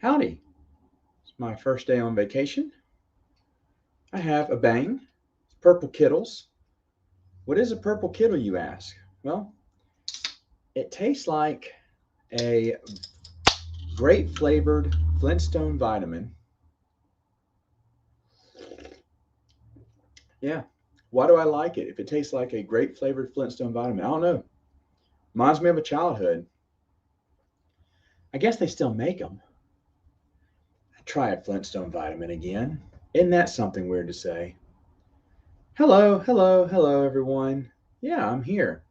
Howdy. It's my first day on vacation. I have a bang. Purple Kittles. What is a purple kittle, you ask? Well, it tastes like a grape flavored Flintstone vitamin. Yeah. Why do I like it? If it tastes like a grape flavored Flintstone vitamin, I don't know. Reminds me of a childhood. I guess they still make them. Try a Flintstone vitamin again. Isn't that something weird to say? Hello, hello, hello, everyone. Yeah, I'm here.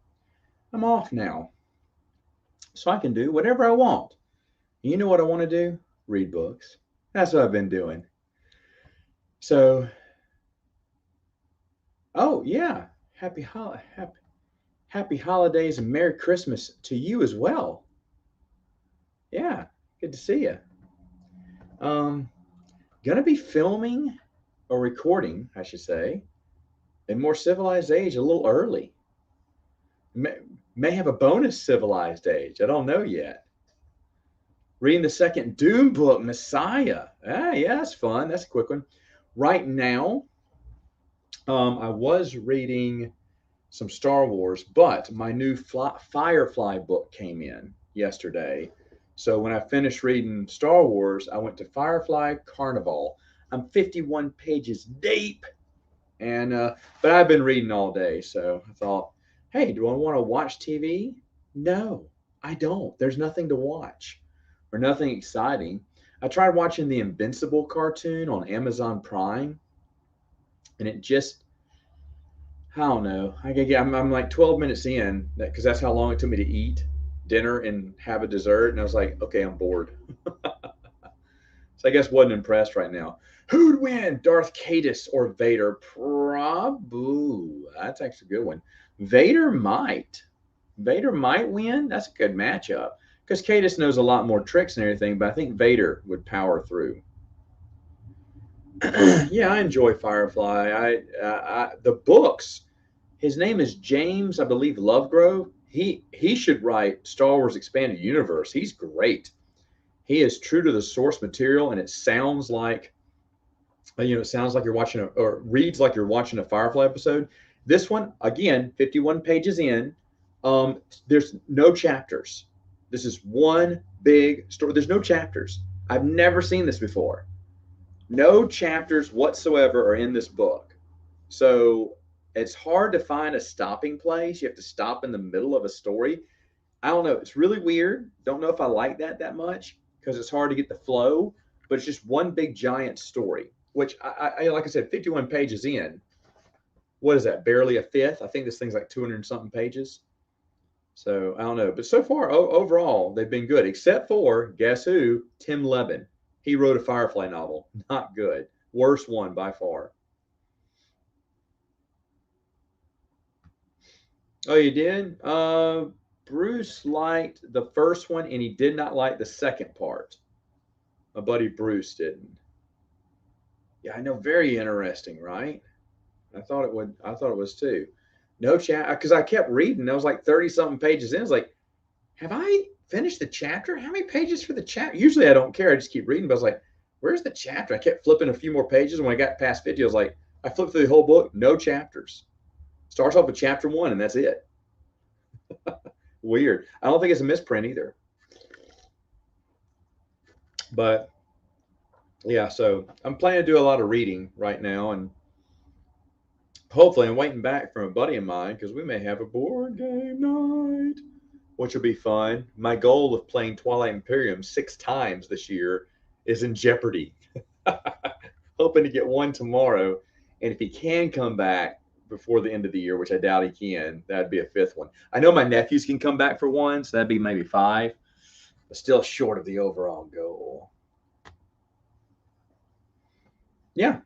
I'm off now. So I can do whatever I want. You know what I want to do? Read books. That's what I've been doing. So, oh yeah, happy holidays and Merry Christmas to you as well. Yeah, good to see you. Um, gonna be filming or recording, I should say, in more civilized age a little early. May, may have a bonus civilized age. I don't know yet. Reading the second Doom book, Messiah. Ah, yeah, that's fun. That's a quick one. Right now, I was reading some Star Wars, but my new Firefly book came in yesterday. So when I finished reading Star Wars, I went to Firefly Carnival. I'm 51 pages deep, and but I've been reading all day, so I thought, hey, do I want to watch TV? No, I don't. There's nothing to watch or nothing exciting. I tried watching the Invincible cartoon on Amazon Prime, and it just I don't know. I'm like 12 minutes in because that's how long it took me to eat dinner and have a dessert. And I was like, okay, I'm bored. So I guess wasn't impressed right now. Who'd win, Darth Cadus or Vader? Probably. That's actually a good one. Vader might. Vader might win. That's a good matchup because Cadus knows a lot more tricks and everything, but I think Vader would power through. Yeah, I enjoy Firefly. The books. His name is James, I believe, Lovegrove. He should write Star Wars Expanded Universe. He's great. He is true to the source material, and it sounds like it sounds like you're watching or reads like you're watching a Firefly episode. This one, again, 51 pages in. There's no chapters. This is one big story. There's no chapters. I've never seen this before. No chapters whatsoever are in this book. So it's hard to find a stopping place. You have to stop in the middle of a story. I don't know. It's really weird. Don't know if I like that much because it's hard to get the flow, but it's just one big giant story, which like I said, 51 pages in. What is that? Barely a fifth. I think this thing's like 200 and something pages. So I don't know. But so far, overall, they've been good, except for, guess who? Tim Levin. He wrote a Firefly novel. Not good. Worst one by far. Oh, you did? Bruce liked the first one, and he did not like the second part. My buddy Bruce didn't. Yeah, I know. Very interesting, right? I thought it would. I thought it was too. No chat because I kept reading. I was like 30 something pages in. It's like, have I finished the chapter? How many pages for the chapter? Usually I don't care. I just keep reading. But I was like, where's the chapter? I kept flipping a few more pages. When I got past 50, I was like, I flipped through the whole book. No chapters. Starts off with chapter one, and that's it. Weird. I don't think it's a misprint either. But yeah, so I'm planning to do a lot of reading right now, and hopefully I'm waiting back from a buddy of mine because we may have a board game night, which will be fun. My goal of playing Twilight Imperium 6 times this year is in jeopardy. Hoping to get one tomorrow, and if he can come back before the end of the year, which I doubt he can, that'd be a fifth one. I know my nephews can come back for one, so that'd be maybe five, but still short of the overall goal. Yeah,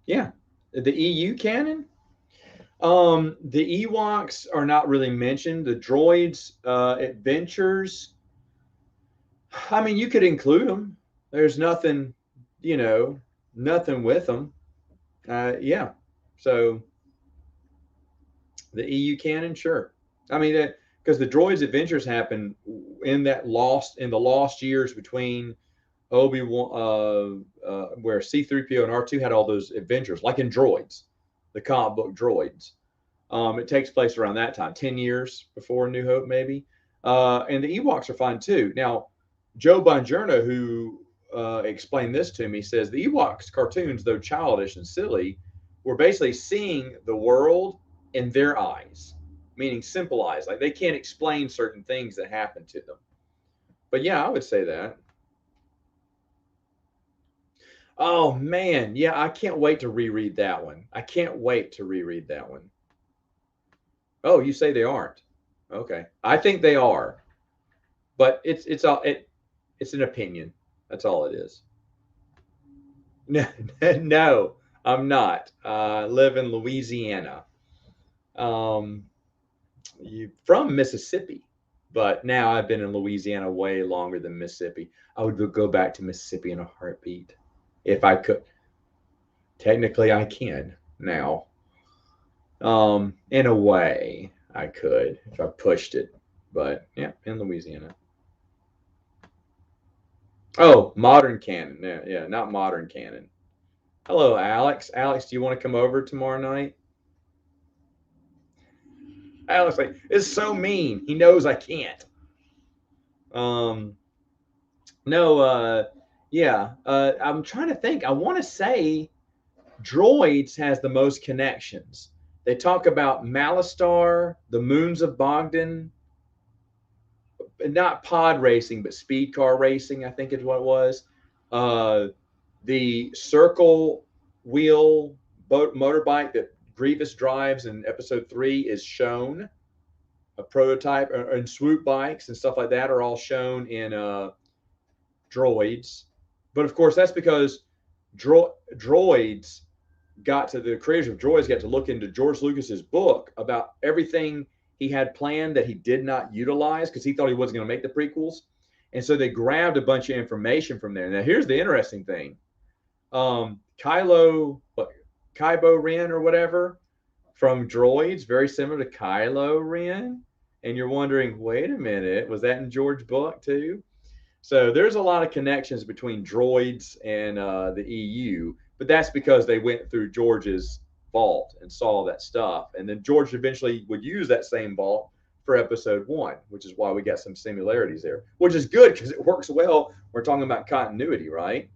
yeah. The EU canon. The Ewoks are not really mentioned. The droids' adventures. I mean, you could include them. There's nothing, you know, nothing with them. So the EU canon, sure. I mean, because the droid's adventures happen in the lost years between Obi-Wan, where C-3PO and R2 had all those adventures, like in Droids, the comic book Droids. It takes place around that time, 10 years before New Hope, maybe. And the Ewoks are fine too. Now, Joe Bongiorno, who explained this to me, says the Ewoks cartoons, though childish and silly, were basically seeing the world in their eyes, meaning simple eyes. Like they can't explain certain things that happen to them. But yeah, I would say that. Oh man, yeah, I can't wait to reread that one. I can't wait to reread that one. Oh, you say they aren't? Okay, I think they are, but it's an opinion. That's all it is. No, no, I'm not. I live in Louisiana. Um, you from Mississippi, but now I've been in Louisiana way longer than Mississippi. I would go back to Mississippi in a heartbeat if I could. Technically, I can now. In a way, I could if I pushed it, but yeah, in Louisiana. Oh, modern canon. Yeah, yeah, not modern canon. Hello, Alex. Alex, do you want to come over tomorrow night? Alex, like, it's so mean. He knows I can't. Um, no, yeah. I'm trying to think. I want to say Droids has the most connections. They talk about Malistar, the moons of Bogdan, not pod racing, but speed car racing, I think is what it was. Uh, the circle wheel motorbike that Grievous drives in episode 3 is shown. A prototype and swoop bikes and stuff like that are all shown in droids. But of course, that's because droids the creators of droids got to look into George Lucas's book about everything he had planned that he did not utilize because he thought he wasn't going to make the prequels. And so they grabbed a bunch of information from there. Now, here's the interesting thing. Kylo Ren or whatever from Droids, very similar to Kylo Ren. And you're wondering, wait a minute, was that in George's book too? So there's a lot of connections between Droids and the EU, but that's because they went through George's vault and saw that stuff. And then George eventually would use that same vault for episode 1, which is why we got some similarities there, which is good because it works well. We're talking about continuity, right?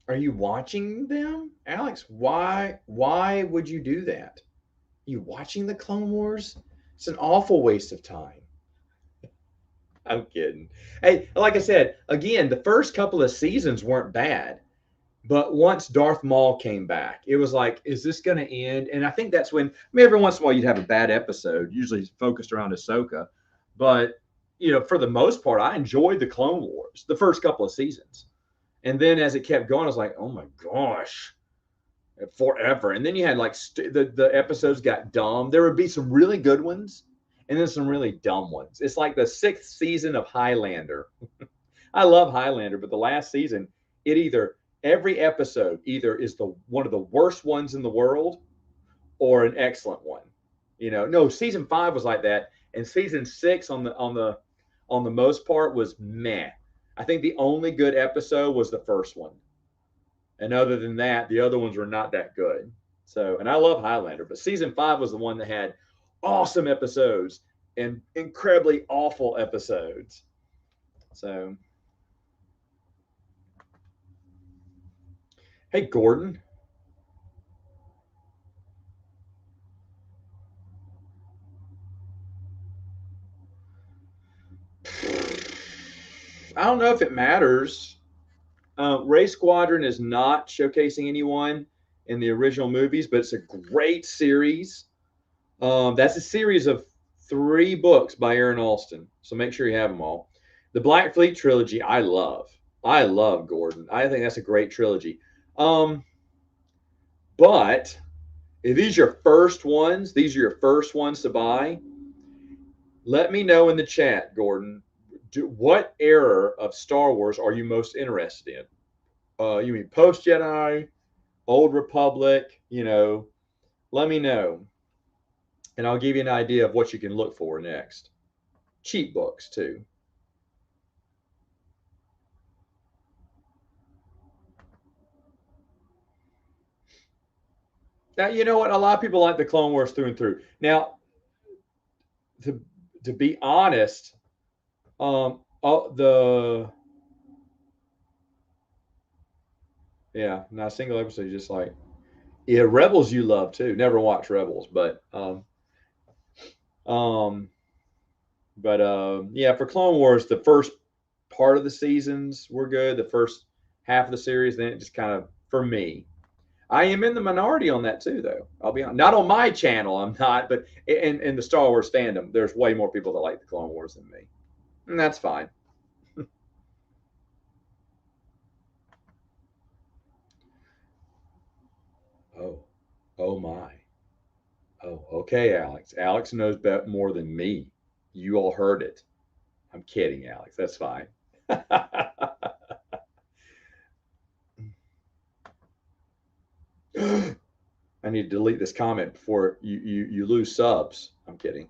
Are you watching them, Alex? Why would you do that? Are you watching the Clone Wars? It's an awful waste of time. I'm kidding. Hey, like I said, again, the first couple of seasons weren't bad. But once Darth Maul came back, it was like, is this going to end? And I think that's when, I mean, every once in a while you'd have a bad episode, usually focused around Ahsoka. But, for the most part, I enjoyed the Clone Wars, the first couple of seasons. And then as it kept going, I was like, oh my gosh, forever. And then you had like the episodes got dumb. There would be some really good ones and then some really dumb ones. It's like the 6th season of Highlander. I love Highlander, but the last season, every episode either is one of the worst ones in the world or an excellent one. No, season 5 was like that, and season 6 on the most part was meh. I think the only good episode was the first one. And other than that, the other ones were not that good. So, and I love Highlander, but season 5 was the one that had awesome episodes and incredibly awful episodes. So, hey, Gordon. I don't know if it matters. Ray Squadron is not showcasing anyone in the original movies, but it's a great series. That's a series of 3 books by Aaron Alston, so make sure you have them all. The Black Fleet trilogy, I love. I love Gordon. I think that's a great trilogy. But if these are your first ones, to buy, let me know in the chat, Gordon. What era of Star Wars are you most interested in? You mean post Jedi, Old Republic, let me know. And I'll give you an idea of what you can look for next. Cheap books, too. Now, you know what? A lot of people like the Clone Wars through and through. Now, to, to be honest, the yeah, not a single episode. Just like Rebels, you love too. Never watched Rebels, um, yeah, for Clone Wars, the first part of the seasons were good. The first half of the series, then it just kind of, for me, I am in the minority on that too, though. I'll be honest. Not on my channel, I'm not, but in the Star Wars fandom, there's way more people that like the Clone Wars than me, and that's fine. Oh, oh my. Oh, okay, Alex. Alex knows more than me. You all heard it. I'm kidding, Alex. That's fine. I need to delete this comment before you lose subs. I'm kidding.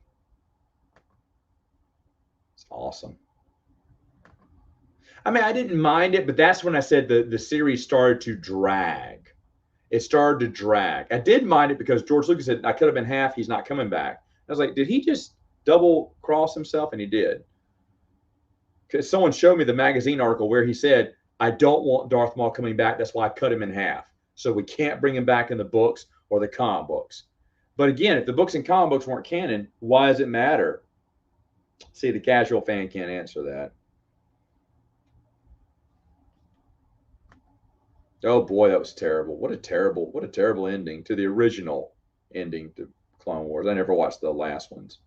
It's awesome. I mean, I didn't mind it, but that's when I said the series started to drag. It started to drag. I did mind it because George Lucas said I could have been half. He's not coming back. I was like, did he just double cross himself? And he did. Because someone showed me the magazine article where he said, I don't want Darth Maul coming back. That's why I cut him in half. So we can't bring him back in the books or the comic books. But again, if the books and comic books weren't canon, why does it matter? See, the casual fan can't answer that. Oh boy, that was terrible. What a terrible ending to the original ending to Clone Wars. I never watched the last ones.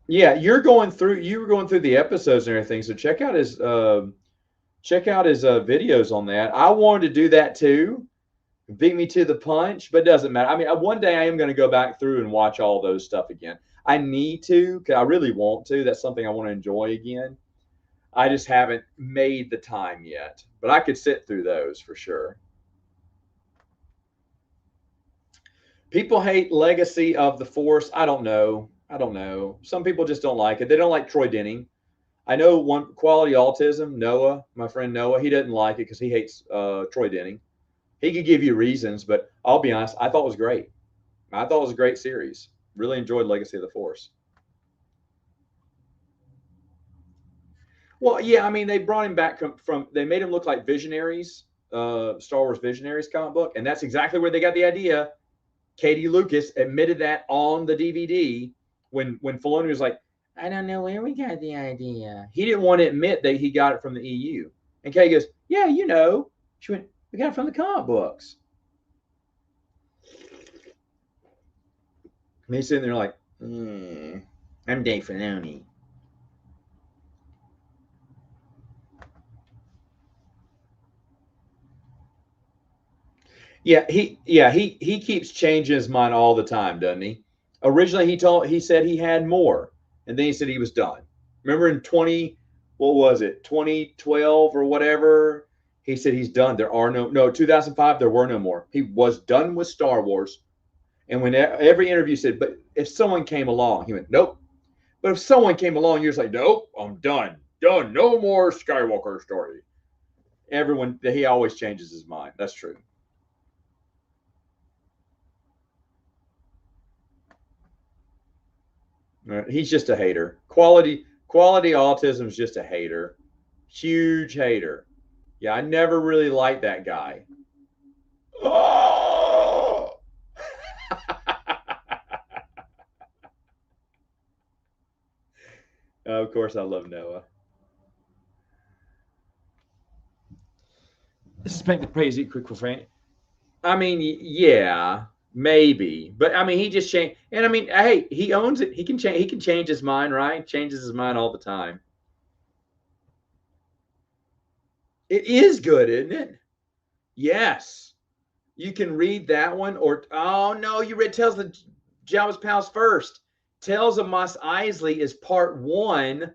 Yeah, you were going through the episodes and everything. So check out his videos on that. I wanted to do that too. Beat me to the punch, but it doesn't matter. I mean, one day I am going to go back through and watch all those stuff again. I need to because I really want to. That's something I want to enjoy again. I just haven't made the time yet, but I could sit through those for sure. People hate Legacy of the Force. I don't know. I don't know. Some people just don't like it. They don't like Troy Denning. I know one quality autism, Noah, my friend Noah, he doesn't like it because he hates Troy Denning. He could give you reasons, but I'll be honest, I thought it was great. I thought it was a great series. Really enjoyed Legacy of the Force. Well, yeah, I mean, they brought him back from they made him look like Visionaries, Star Wars Visionaries comic book, and that's exactly where they got the idea. Katie Lucas admitted that on the DVD when Filoni was like, I don't know where we got the idea. He didn't want to admit that he got it from the EU. And Katie goes, yeah, you know. She went, we got it from the comic books. And he's sitting there like, I'm Dave Filoni. He keeps changing his mind all the time, doesn't he? Originally he said he had more, and then he said he was done. Remember in 20, what was it, 2012 or whatever? He said he's done. There are no 2005, there were no more. He was done with Star Wars. And when every interview said, but if someone came along, he went, nope. But if someone came along, you're just like, nope, I'm done. Done. No more Skywalker story. Everyone, he always changes his mind. That's true. He's just a hater. Quality autism is just a hater. Huge hater. Yeah, I never really liked that guy. Oh! Of course, I love Noah. Suspect the crazy quick for Frank. I mean, yeah, maybe, but I mean, he just changed. And I mean, hey, he owns it. He can change. He can change his mind, right? Changes his mind all the time. It is good, isn't it? Yes. You can read that one, or oh no, you read Tales of the Jabba's Palace first. Tales of Mos Eisley is part one.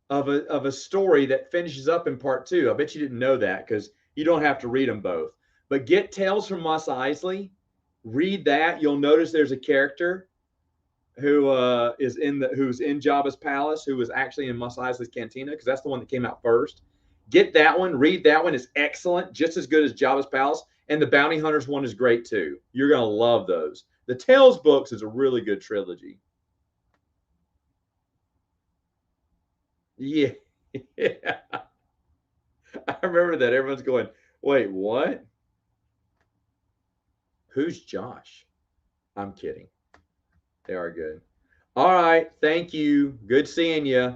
of a story that finishes up in part 2. I bet you didn't know that because you don't have to read them both. But get Tales from Mos Eisley. Read that. You'll notice there's a character who who's in Jabba's palace, who was actually in Mos Eisley's cantina, because that's the one that came out first. Get that one. Read that one. It's excellent, just as good as Jabba's palace. And the Bounty Hunters one is great too. You're gonna love those. The Tales books is a really good trilogy. Yeah. Yeah. I remember that. Everyone's going, wait, what? Who's Josh? I'm kidding. They are good. All right. Thank you. Good seeing you.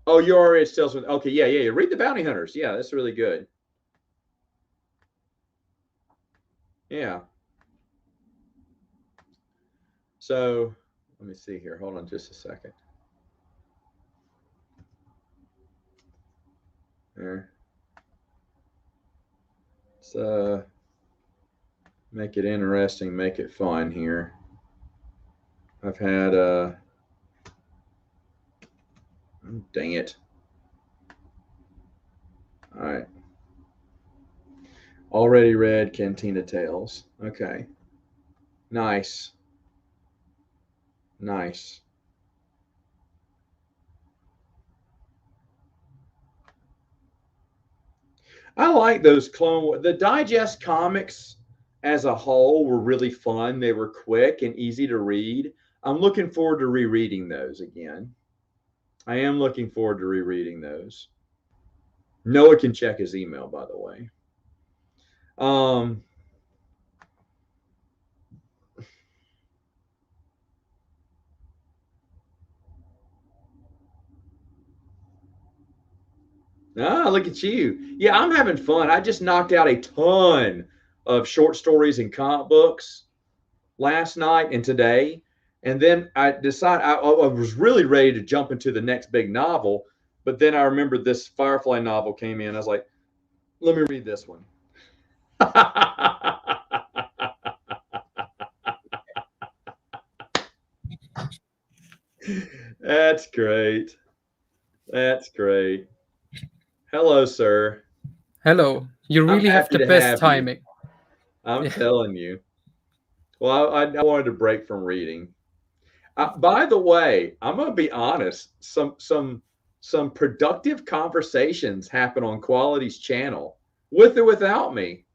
Oh, you already still. Okay. Yeah. Yeah. Read the Bounty Hunters. Yeah. That's really good. Yeah. So let me see here. Hold on just a second. There. So make it interesting, make it fun here. I've had oh, dang it. All right. Already read Cantina Tales. Okay. Nice. Nice. I like those the digest comics as a whole were really fun. They were quick and easy to read. I'm looking forward to rereading those again. I am looking forward to rereading those. Noah can check his email, by the way. Look at you. Yeah, I'm having fun. I just knocked out a ton of short stories and comic books last night and today. And then I decided I was really ready to jump into the next big novel. But then I remembered this Firefly novel came in. I was like, let me read this one. That's great. That's great. Hello, sir. Hello. You I'm really have happy the to best have you. timing. I'm Yeah. telling you. Well, I wanted to break from reading. By the way, I'm going to be honest. Some productive conversations happen on Quality's channel, with or without me.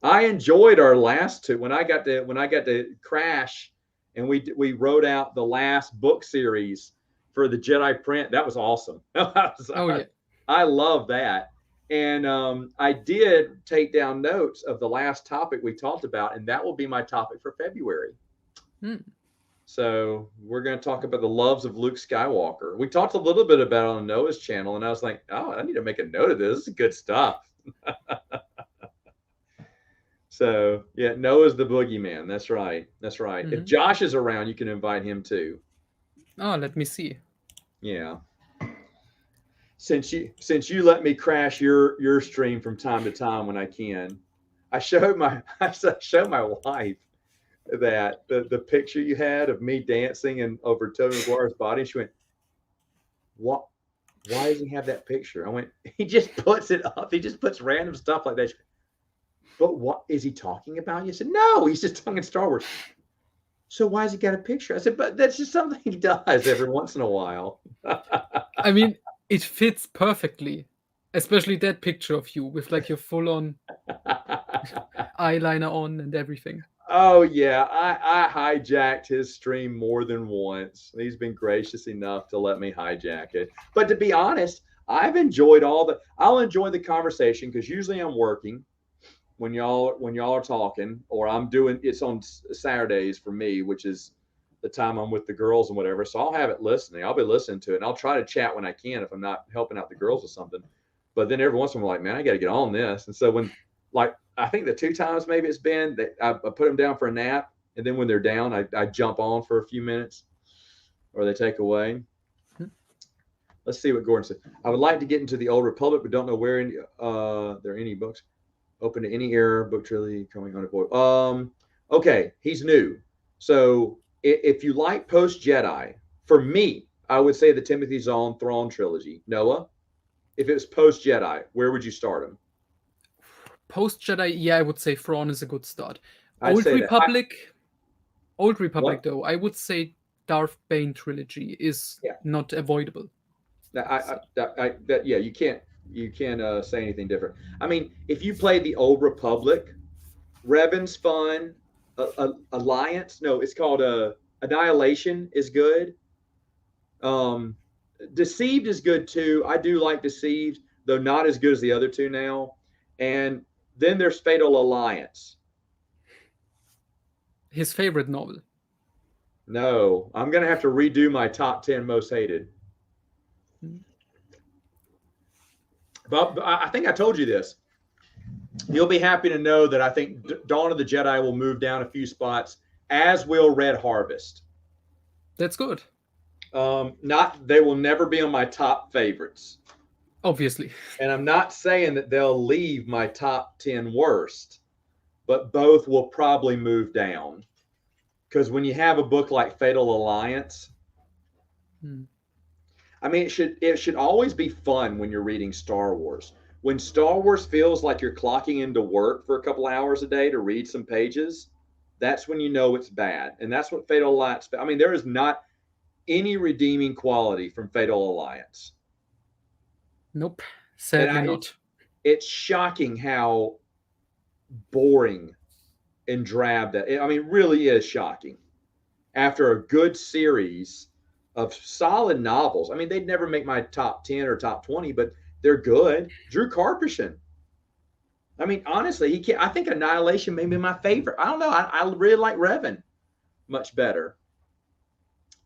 I enjoyed our last two when I got to crash, and we wrote out the last book series for the Jedi print. That was awesome. Oh yeah. I love that. And I did take down notes of the last topic we talked about, and that will be my topic for February. Hmm. So we're going to talk about the loves of Luke Skywalker. We talked a little bit about it on Noah's channel, and I was like, oh, I need to make a note of this. This is good stuff. So yeah, Noah's the boogeyman. That's right. That's right. If Mm-hmm. Josh is around, you can invite him too. Oh, let me see. Yeah. Since you let me crash your stream from time to time when I can, I showed my wife that the picture you had of me dancing and over Tobey Maguire's body. She went, "What? Why does he have that picture?" I went, "He just puts it up. He just puts random stuff like that." She went, but what is he talking about? You said, "No, he's just talking Star Wars." So why has he got a picture? I said, "But that's just something he does every once in a while." I mean, it fits perfectly. Especially that picture of you with like your full on eyeliner on and everything. Oh yeah, I hijacked his stream more than once. He's been gracious enough to let me hijack it. But to be honest, I'll enjoy the conversation because usually I'm working when y'all are talking, or I'm doing it's on Saturdays for me, which is the time I'm with the girls and whatever. So I'll have it listening. I'll be listening to it, and I'll try to chat when I can if I'm not helping out the girls with something. But then every once in a while, I'm like, man, I got to get on this. And so when, like, I think the two times maybe it's been that I put them down for a nap, and then when they're down, I jump on for a few minutes, or they take away. Hmm. Let's see what Gordon said. I would like to get into the Old Republic, but don't know where there are any books open to any era book trilogy coming on a board. Okay, he's new. So if you like post Jedi, for me, I would say the Timothy Zahn Thrawn trilogy. Noah, if it was post Jedi, where would you start him? Post Jedi, yeah, I would say Thrawn is a good start. I'd say that. Old Republic What? though, I would say Darth Bane trilogy is Yeah. not avoidable. Yeah, you can't say anything different. I mean, if you play the Old Republic, Revan's fun. Alliance, no, it's called Annihilation is good. Um, Deceived is good too. I do like Deceived, though not as good as the other two now. And then there's Fatal Alliance. His favorite novel. No, I'm gonna have to redo my top 10 most hated. But I think I told you this. You'll be happy to know that I think Dawn of the Jedi will move down a few spots, as will Red Harvest. That's good. They will never be on my top favorites. Obviously. And I'm not saying that they'll leave my top 10 worst, but both will probably move down. Because when you have a book like Fatal Alliance, I mean, it should always be fun when you're reading Star Wars. When Star Wars feels like you're clocking into work for a couple hours a day to read some pages, that's when you know it's bad. And that's what Fatal Alliance, I mean, there is not any redeeming quality from Fatal Alliance. Nope, sadly not. It's shocking how boring and drab that. I mean, it really is shocking. After a good series of solid novels, I mean, they'd never make my top 10 or top 20, but they're good. Drew Karpyshyn. I mean, honestly, he can't. I think Annihilation may be my favorite. I don't know. I really like Revan much better.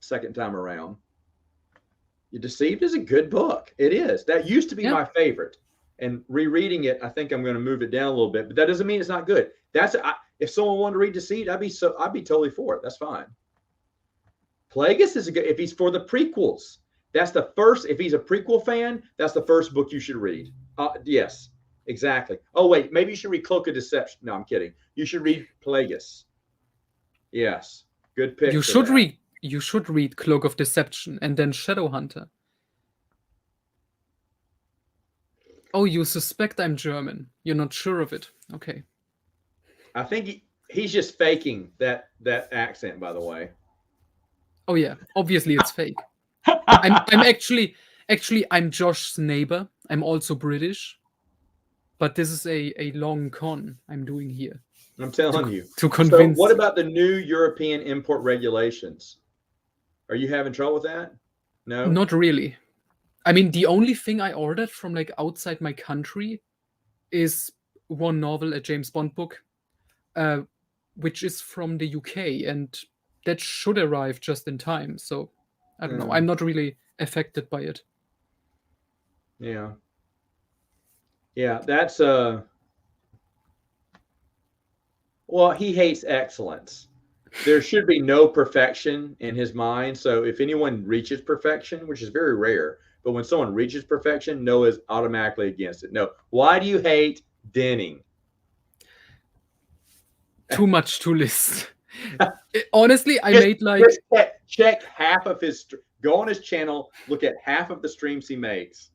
Second time around. You Deceived is a good book. It is. That used to be my favorite. And rereading it, I think I'm going to move it down a little bit. But that doesn't mean it's not good. If someone wanted to read Deceived, I'd be totally for it. That's fine. Plagueis is a good. If he's for the prequels, that's the first. If he's a prequel fan, that's the first book you should read. Yes, exactly. Oh wait, maybe you should read Cloak of Deception. No, I'm kidding. You should read Plagueis. Yes, good pick. You should read Cloak of Deception and then Shadowhunter. Oh, you suspect I'm German. You're not sure of it. Okay. I think he's just faking that accent, by the way. Oh yeah, obviously it's fake. I'm actually I'm Josh's neighbor. I'm also British. But this is a long con I'm doing here. I'm telling you. To convince. So what about the new European import regulations? Are you having trouble with that? No? Not really. I mean, the only thing I ordered from like outside my country is one novel, a James Bond book, which is from the UK, and that should arrive just in time. So I don't know. I'm not really affected by it. Yeah. Yeah, that's well, he hates excellence. There should be no perfection in his mind. So if anyone reaches perfection, which is very rare, but when someone reaches perfection, Noah's automatically against it. No. Why do you hate Denning? Too much to list. Honestly, I made like check half of his. Go on his channel, look at half of the streams he makes.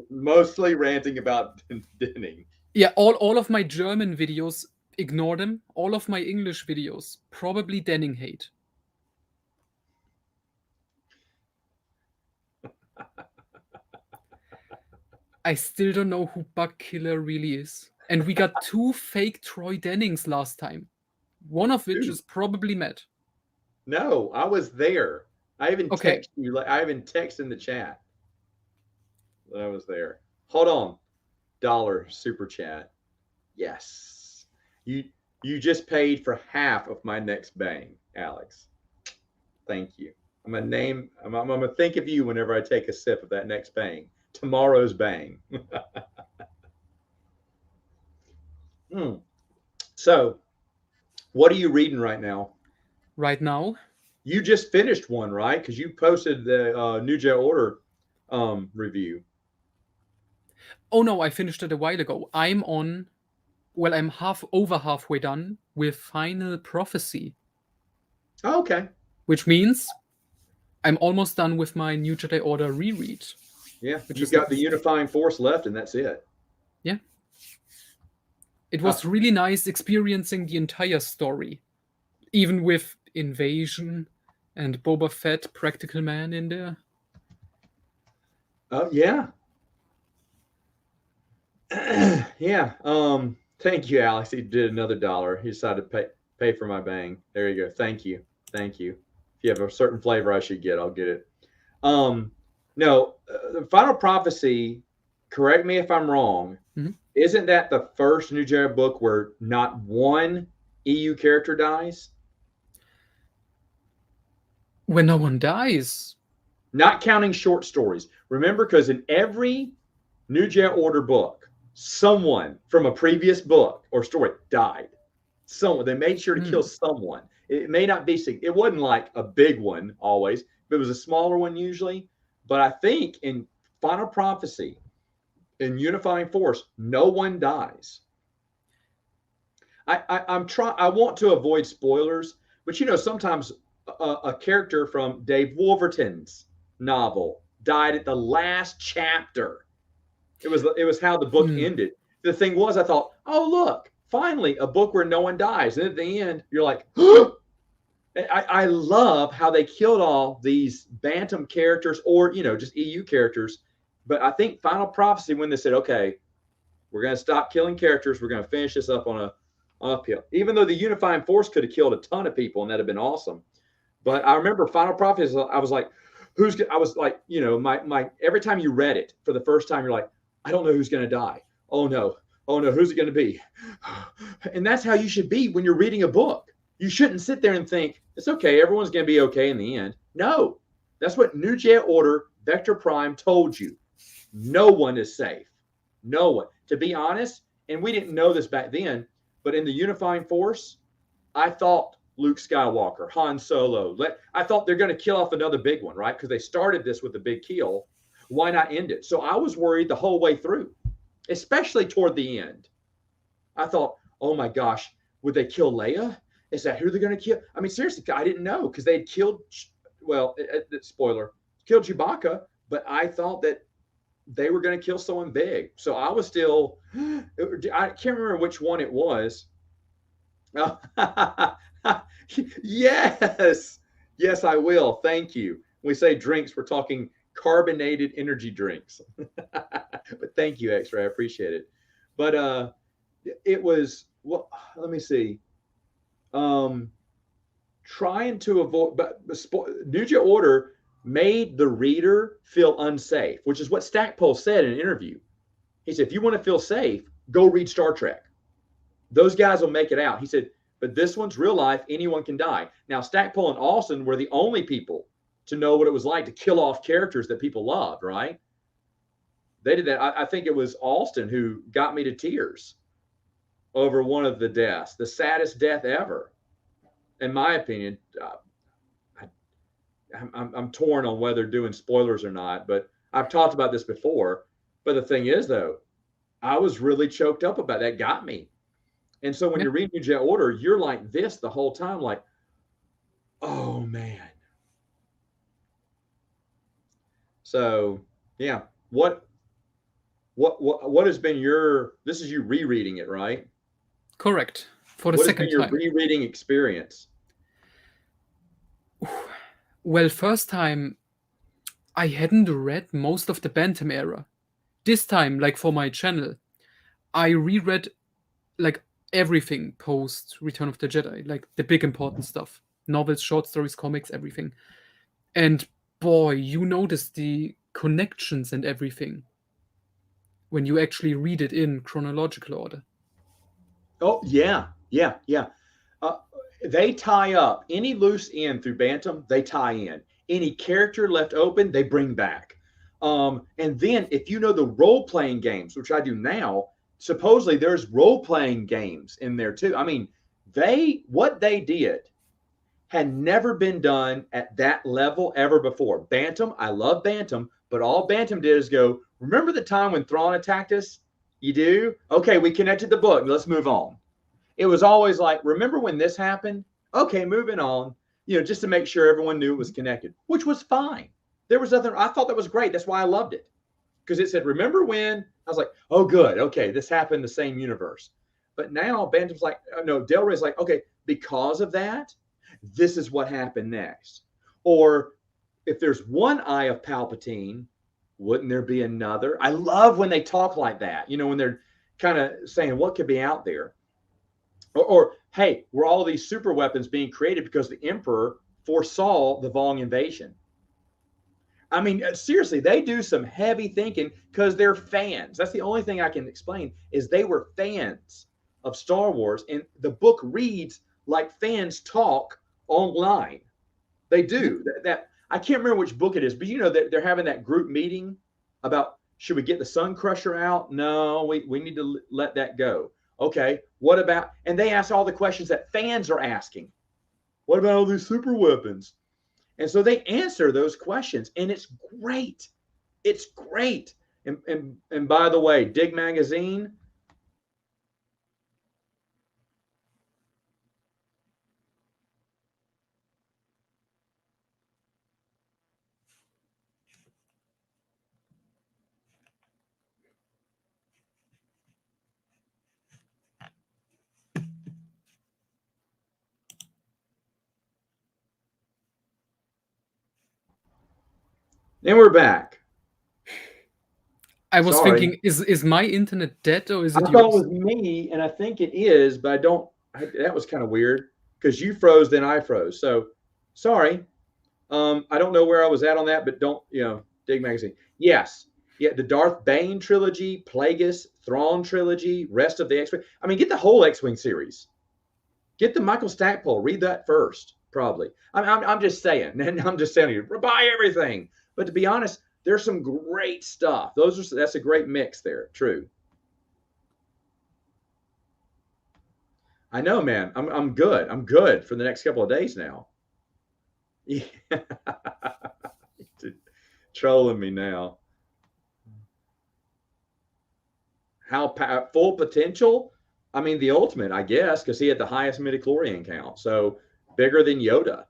Mostly ranting about Denning. Yeah, all of my German videos, ignore them. All of my English videos, probably Denning hate. I still don't know who Bug Killer really is. And we got 2 fake Troy Dennings last time. One of which is probably Matt. No, I was there. I even text you. I even text in the chat that I was there. Hold on. $1 super chat. Yes. You just paid for half of my next bang, Alex. Thank you. I'm gonna think of you whenever I take a sip of that next bang. Tomorrow's bang. So, what are you reading right now? Right now? You just finished one, right? Because you posted the New Jedi Order review. Oh no, I finished it a while ago. I'm halfway done with Final Prophecy. Oh, okay. Which means I'm almost done with my New Jedi Order reread, Yeah, which you've is like got the unifying force left, and that's it. yeah. It Uh, was really nice experiencing the entire story, even with Invasion and Boba Fett, Practical Man in there. yeah. Yeah. Thank you, Alex. He did another dollar. He decided to pay for my bang. There you go. Thank you. Thank you. If you have a certain flavor I should get, I'll get it. Um, no, the Final Prophecy, correct me if I'm wrong, Mhm. isn't that the first New Jedi book where not one EU character dies? When no one dies. Not counting short stories. Remember, because in every New Jedi Order book, someone from a previous book or story died. Someone, they made sure to kill someone. It may not be, it wasn't like a big one always, but it was a smaller one usually. But I think in Final Prophecy, in Unifying Force, no one dies. I want to avoid spoilers, but sometimes a character from Dave Wolverton's novel died at the last chapter. It was how the book ended. The thing was, I thought, oh look, finally a book where no one dies, and at the end you're like, I love how they killed all these Bantam characters or just EU characters. But I think Final Prophecy, when they said, okay, we're going to stop killing characters, we're going to finish this up on a uphill. Even though the Unifying Force could have killed a ton of people and that'd have been awesome. But I remember Final Prophecy, I was like, I was like, my every time you read it for the first time, you're like, I don't know who's going to die. Oh no, who's it going to be? And that's how you should be when you're reading a book. You shouldn't sit there and think it's okay, everyone's going to be okay in the end. No, that's what New Jedi Order Vector Prime told you. No one is safe. No one. To be honest, and we didn't know this back then, but in the Unifying Force, I thought Luke Skywalker, Han Solo, I thought they're going to kill off another big one, right? Because they started this with a big kill. Why not end it? So I was worried the whole way through, especially toward the end. I thought, oh my gosh, would they kill Leia? Is that who they're going to kill? I mean, seriously, I didn't know because they had killed, well, spoiler, killed Chewbacca, but I thought that they were going to kill someone big. So I was still, I can't remember which one it was. Yes. Yes, I will. Thank you. When we say drinks, we're talking carbonated energy drinks. But thank you, X-Ray. I appreciate it. But it was, well, let me see. Trying to avoid, but New Jedi Order made the reader feel unsafe, which is what Stackpole said in an interview. He said, if you want to feel safe, go read Star Trek. Those guys will make it out. He said, but this one's real life. Anyone can die. Now, Stackpole and Austin were the only people to know what it was like to kill off characters that people loved, right? They did that. I think it was Austin who got me to tears over one of the deaths, the saddest death ever, in my opinion. I'm torn on whether doing spoilers or not, but I've talked about this before. But the thing is, though, I was really choked up about that. Got me. And so when you're reading New Jedi Order, you're like this the whole time, like, oh man. So yeah, what has been your? This is you rereading it, right? Correct. For the What has second been your time. rereading experience? Well, first time I hadn't read most of the Bantam era. This time, like for my channel, I reread like everything post Return of the Jedi, like the big important stuff. Novels, short stories, comics, everything. And boy, you notice the connections and everything when you actually read it in chronological order. Oh yeah, yeah, yeah. Uh, they tie up any loose end through Bantam. They tie in any character left open. They bring back. And then if you know the role playing games, which I do now, supposedly there's role playing games in there too. I mean, what they did had never been done at that level ever before. Bantam, I love Bantam, but all Bantam did is go, remember the time when Thrawn attacked us? You do? Okay, we connected the book. Let's move on. It was always like, remember when this happened? Okay, moving on. just to make sure everyone knew it was connected, which was fine. There was nothing. I thought that was great. That's why I loved it, because it said, "Remember when?" I was like, "Oh, good. Okay, this happened in the same universe." But now Bantam's like, no, Delroy's like, okay, because of that, this is what happened next. Or if there's one eye of Palpatine, wouldn't there be another? I love when they talk like that, when they're kind of saying what could be out there. Or hey, were all these super weapons being created because the Emperor foresaw the Vong invasion? I mean, seriously, they do some heavy thinking because they're fans. That's the only thing I can explain is they were fans of Star Wars, and the book reads like fans talk online. They do that. I can't remember which book it is, but they're having that group meeting about should we get the Sun Crusher out? No, we need to let that go. Okay, what about? And they ask all the questions that fans are asking. What about all these super weapons? And so they answer those questions, and it's great. It's great. And by the way, Dig Magazine. And we're back. I was Sorry. thinking, is my internet dead or is I it thought it yours? was me, and I think it is, but I don't. That was kind of weird because you froze, then I froze. So sorry. I don't know where I was at on that, but don't Dig Magazine. Yes, yeah, the Darth Bane trilogy, Plagueis, Thrawn trilogy, rest of the X-Wing. I mean, get the whole X-Wing series. Get the Michael Stackpole. Read that first, probably. I'm just saying, and I'm just telling you, buy everything. But to be honest, there's some great stuff. That's a great mix there. True. I know, man. I'm good. I'm good for the next couple of days now. Yeah. Trolling me now. How full potential? I mean, the ultimate, I guess, because he had the highest midichlorian count, so bigger than Yoda.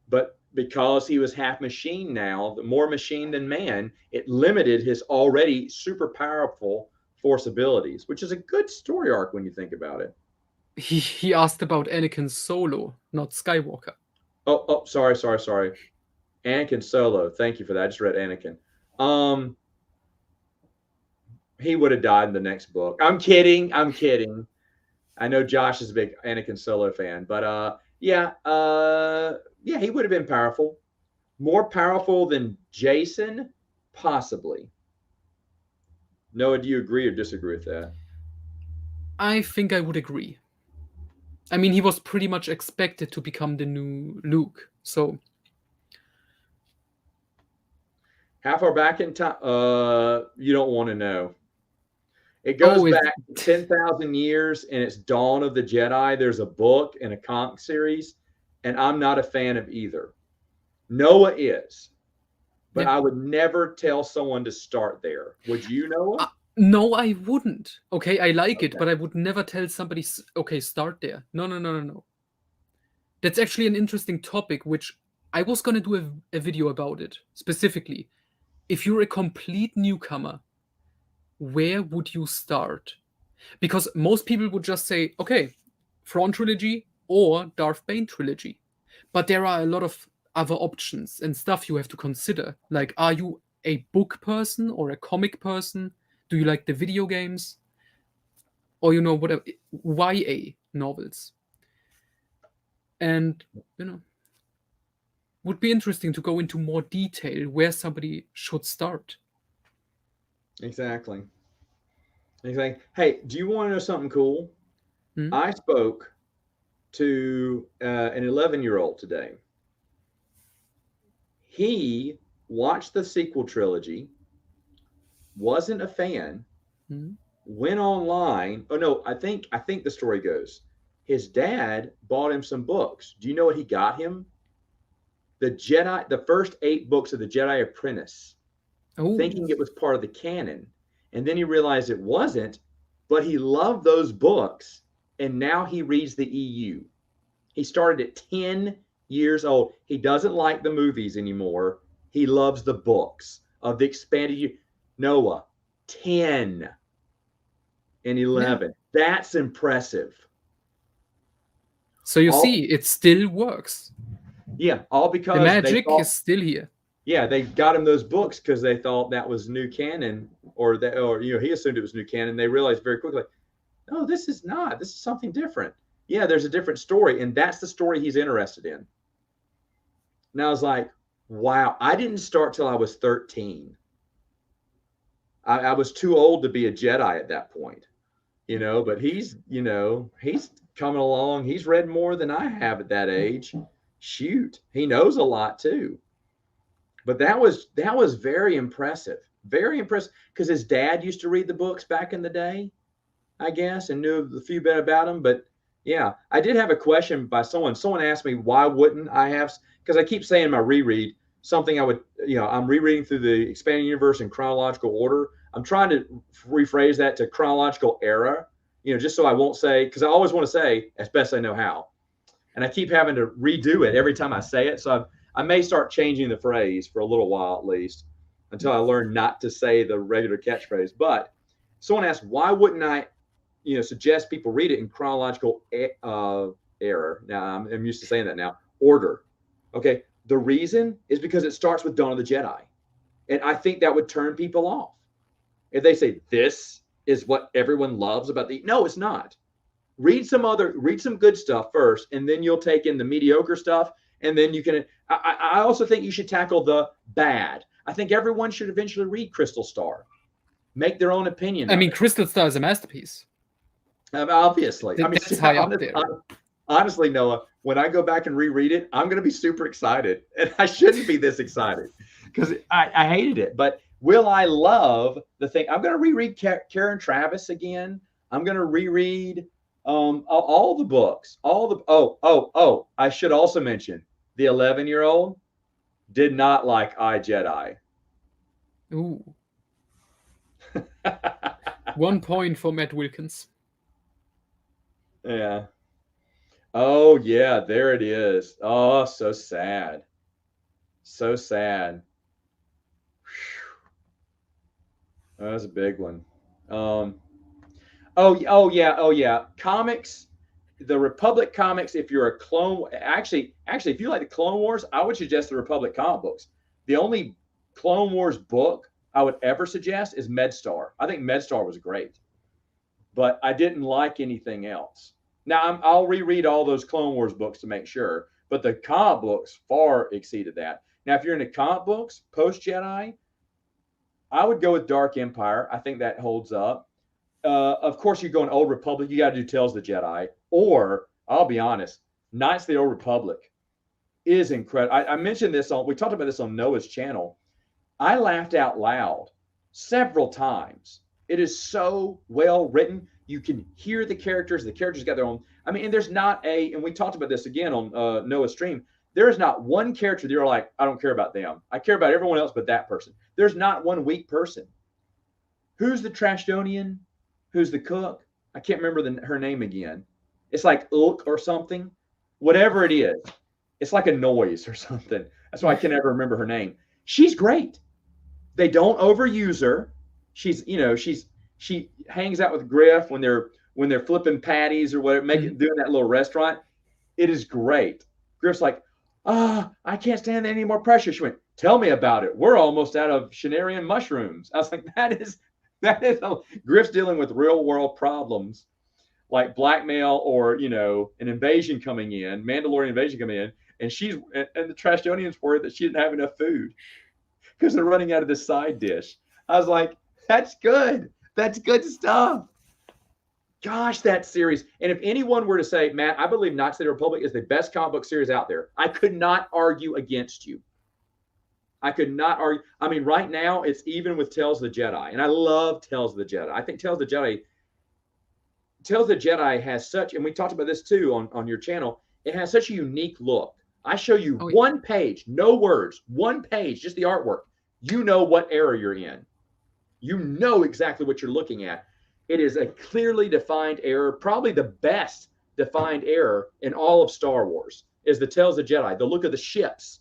But because he was half machine now, more machine than man, it limited his already super powerful force abilities, which is a good story arc when you think about it. He asked about Anakin Solo, not Skywalker. Oh, sorry. Anakin Solo. Thank you for that. I just read Anakin. He would have died in the next book. I'm kidding. I know Josh is a big Anakin Solo fan, but yeah, he would have been powerful, more powerful than Jason, possibly. Noah, do you agree or disagree with that? I think I would agree. I mean, he was pretty much expected to become the new Luke, so. How far back in time? You don't want to know. It goes back 10,000 years, and it's Dawn of the Jedi. There's a book and a comic series, and I'm not a fan of either. Noah is, but I would never tell someone to start there. Would you, Noah? No, I wouldn't. Okay, I like it, but I would never tell somebody, okay, start there. No. That's actually an interesting topic, which I was going to do a video about it, specifically. If you're a complete newcomer, where would you start? Because most people would just say, okay, Thrawn trilogy or Darth Bane trilogy. But there are a lot of other options and stuff you have to consider. Like, are you a book person or a comic person? Do you like the video games? Or, whatever, YA novels? And, would be interesting to go into more detail where somebody should start. Exactly. Hey, do you want to know something cool? I spoke to an 11-year-old today. He watched the sequel trilogy, wasn't a fan, went online. Oh no, I think the story goes. His dad bought him some books. Do you know what he got him? The first 8 books of the Jedi Apprentice, thinking it was part of the canon. And then he realized it wasn't, but he loved those books, and now he reads the EU. He started at 10 years old. He doesn't like the movies anymore. He loves the books of the expanded Noah, 10 and 11. Yeah. That's impressive. So you see, it still works. Yeah, all because the magic is still here. Yeah, they got him those books because they thought that was new canon, or he assumed it was new canon. They realized very quickly, no, this is not. This is something different. Yeah, there's a different story, and that's the story he's interested in. And I was like, wow, I didn't start till I was 13. I was too old to be a Jedi at that point, but he's coming along. He's read more than I have at that age. Shoot, he knows a lot too. But that was very impressive, because his dad used to read the books back in the day, I guess, and knew a few bit about them. But yeah, I did have a question by someone. Someone asked me, why wouldn't I have, because I keep saying in my reread something I would, I'm rereading through the expanded universe in chronological order. I'm trying to rephrase that to chronological era, just so I won't say, because I always want to say as best I know how. And I keep having to redo it every time I say it. So I may start changing the phrase for a little while at least, until I learn not to say the regular catchphrase. But someone asked, why wouldn't I, suggest people read it in chronological error? Now I'm used to saying that now. Order. Okay. The reason is because it starts with Dawn of the Jedi. And I think that would turn people off. If they say this is what everyone loves about no, it's not. Read some good stuff first, and then you'll take in the mediocre stuff. And then you can, I also think you should tackle the bad. I think everyone should eventually read Crystal Star, make their own opinion. I mean, Crystal Star is a masterpiece. Obviously. That's high up there. Honestly, Noah, when I go back and reread it, I'm going to be super excited. And I shouldn't be this excited because I hated it. But will I love the thing? I'm going to reread Karen Travis again. I'm going to reread all the books, I should also mention the 11-year-old did not like iJedi. Ooh. 1 point for Matt Wilkins. Yeah. Oh yeah, there it is. Oh, so sad. So sad. That was a big one. Oh yeah. Comics, the Republic comics. If you're a clone, actually, if you like the Clone Wars, I would suggest the Republic comic books. The only Clone Wars book I would ever suggest is MedStar. I think MedStar was great, but I didn't like anything else. Now I'll reread all those Clone Wars books to make sure, but the comic books far exceeded that. Now, if you're into comic books post Jedi, I would go with Dark Empire. I think that holds up. Of course, you go in Old Republic, you got to do Tales of the Jedi. Or, I'll be honest, Knights of the Old Republic is incredible. I mentioned this we talked about this on Noah's channel. I laughed out loud several times. It is so well written. You can hear the characters. The characters got their own. I mean, and there's not and we talked about this again on Noah's stream. There is not one character that you're like, I don't care about them. I care about everyone else but that person. There's not one weak person. Who's the Trashdonian? Who's the cook? I can't remember her name again. It's like Ook or something. Whatever it is. It's like a noise or something. That's why I can never remember her name. She's great. They don't overuse her. She hangs out with Griff when they're flipping patties or whatever, doing that little restaurant. It is great. Griff's like, I can't stand any more pressure. She went, tell me about it. We're almost out of Shenarian mushrooms. I was like, that is Griff's dealing with real world problems like blackmail or, an invasion coming in, Mandalorian invasion coming in. And the Trashdonians worried that she didn't have enough food because they're running out of this side dish. I was like, that's good. That's good stuff. Gosh, that series. And if anyone were to say, Matt, I believe Knights of the Republic is the best comic book series out there, I could not argue against you. I could not argue. I mean, right now, it's even with Tales of the Jedi. And I love Tales of the Jedi. I think Tales of the Jedi has such, and we talked about this too on your channel, it has such a unique look. I show you one page, no words, one page, just the artwork. You know what era you're in. You know exactly what you're looking at. It is a clearly defined era, probably the best defined era in all of Star Wars. is the Tales of Jedi. The look of the ships,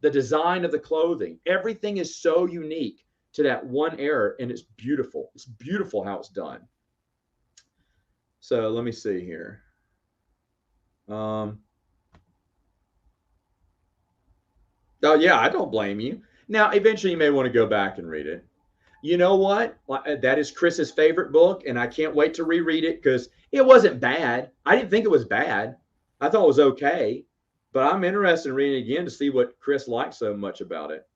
the design of the clothing, everything is so unique to that one era, and it's beautiful. It's beautiful how it's done. So let me see here. Oh yeah, I don't blame you. Now, eventually, you may want to go back and read it. You know what? That is Chris's favorite book, and I can't wait to reread it because it wasn't bad. I didn't think it was bad. I thought it was okay, but I'm interested in reading it again to see what Chris liked so much about it.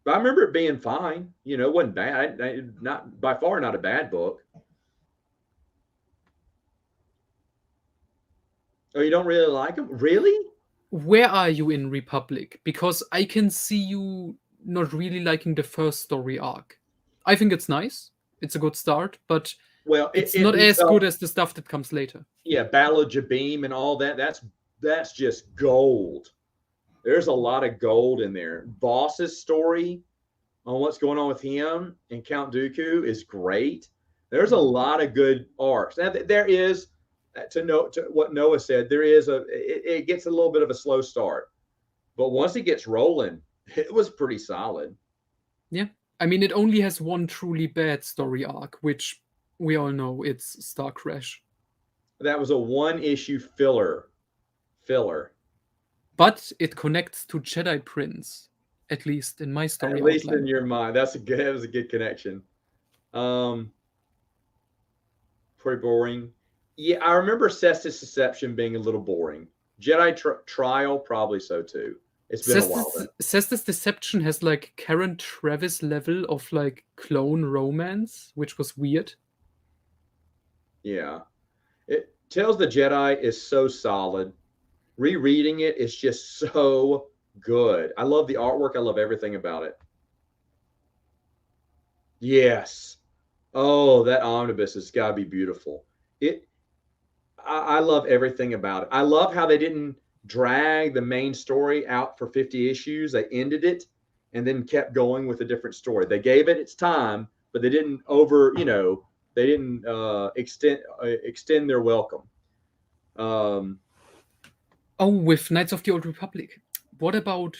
But I remember it being fine. It wasn't bad. Not by far, not a bad book. Oh, you don't really like them? Really? Where are you in Republic? Because I can see you not really liking the first story arc. I think it's nice. It's a good start, but Well, it's it not leads as good up. as the stuff that comes later. Yeah, Battle of Jabim and all that. That's just gold. There's a lot of gold in there. Boss's story on what's going on with him and Count Dooku is great. There's a lot of good arcs. Now there is to what Noah said. There is it gets a little bit of a slow start, but once it gets rolling, it was pretty solid. Yeah. I mean, it only has one truly bad story arc, which we all know it's Star Crash. That was a one issue filler. But it connects to Jedi Prince, at least in my story At least outline. in your mind. That was a good connection. Pretty boring. Yeah, I remember Cestus Deception being a little boring. Jedi Trial, probably so too. It's been a while then. Cestus Deception has like Karen Travis level of like clone romance, which was weird. Yeah. Tales of the Jedi is so solid. Rereading it is just so good. I love the artwork. I love everything about it. Yes. Oh, that omnibus has got to be beautiful. I love everything about it. I love how they didn't drag the main story out for 50 issues. They ended it and then kept going with a different story. They gave it its time, but they didn't they didn't extend their welcome. With Knights of the Old Republic. What about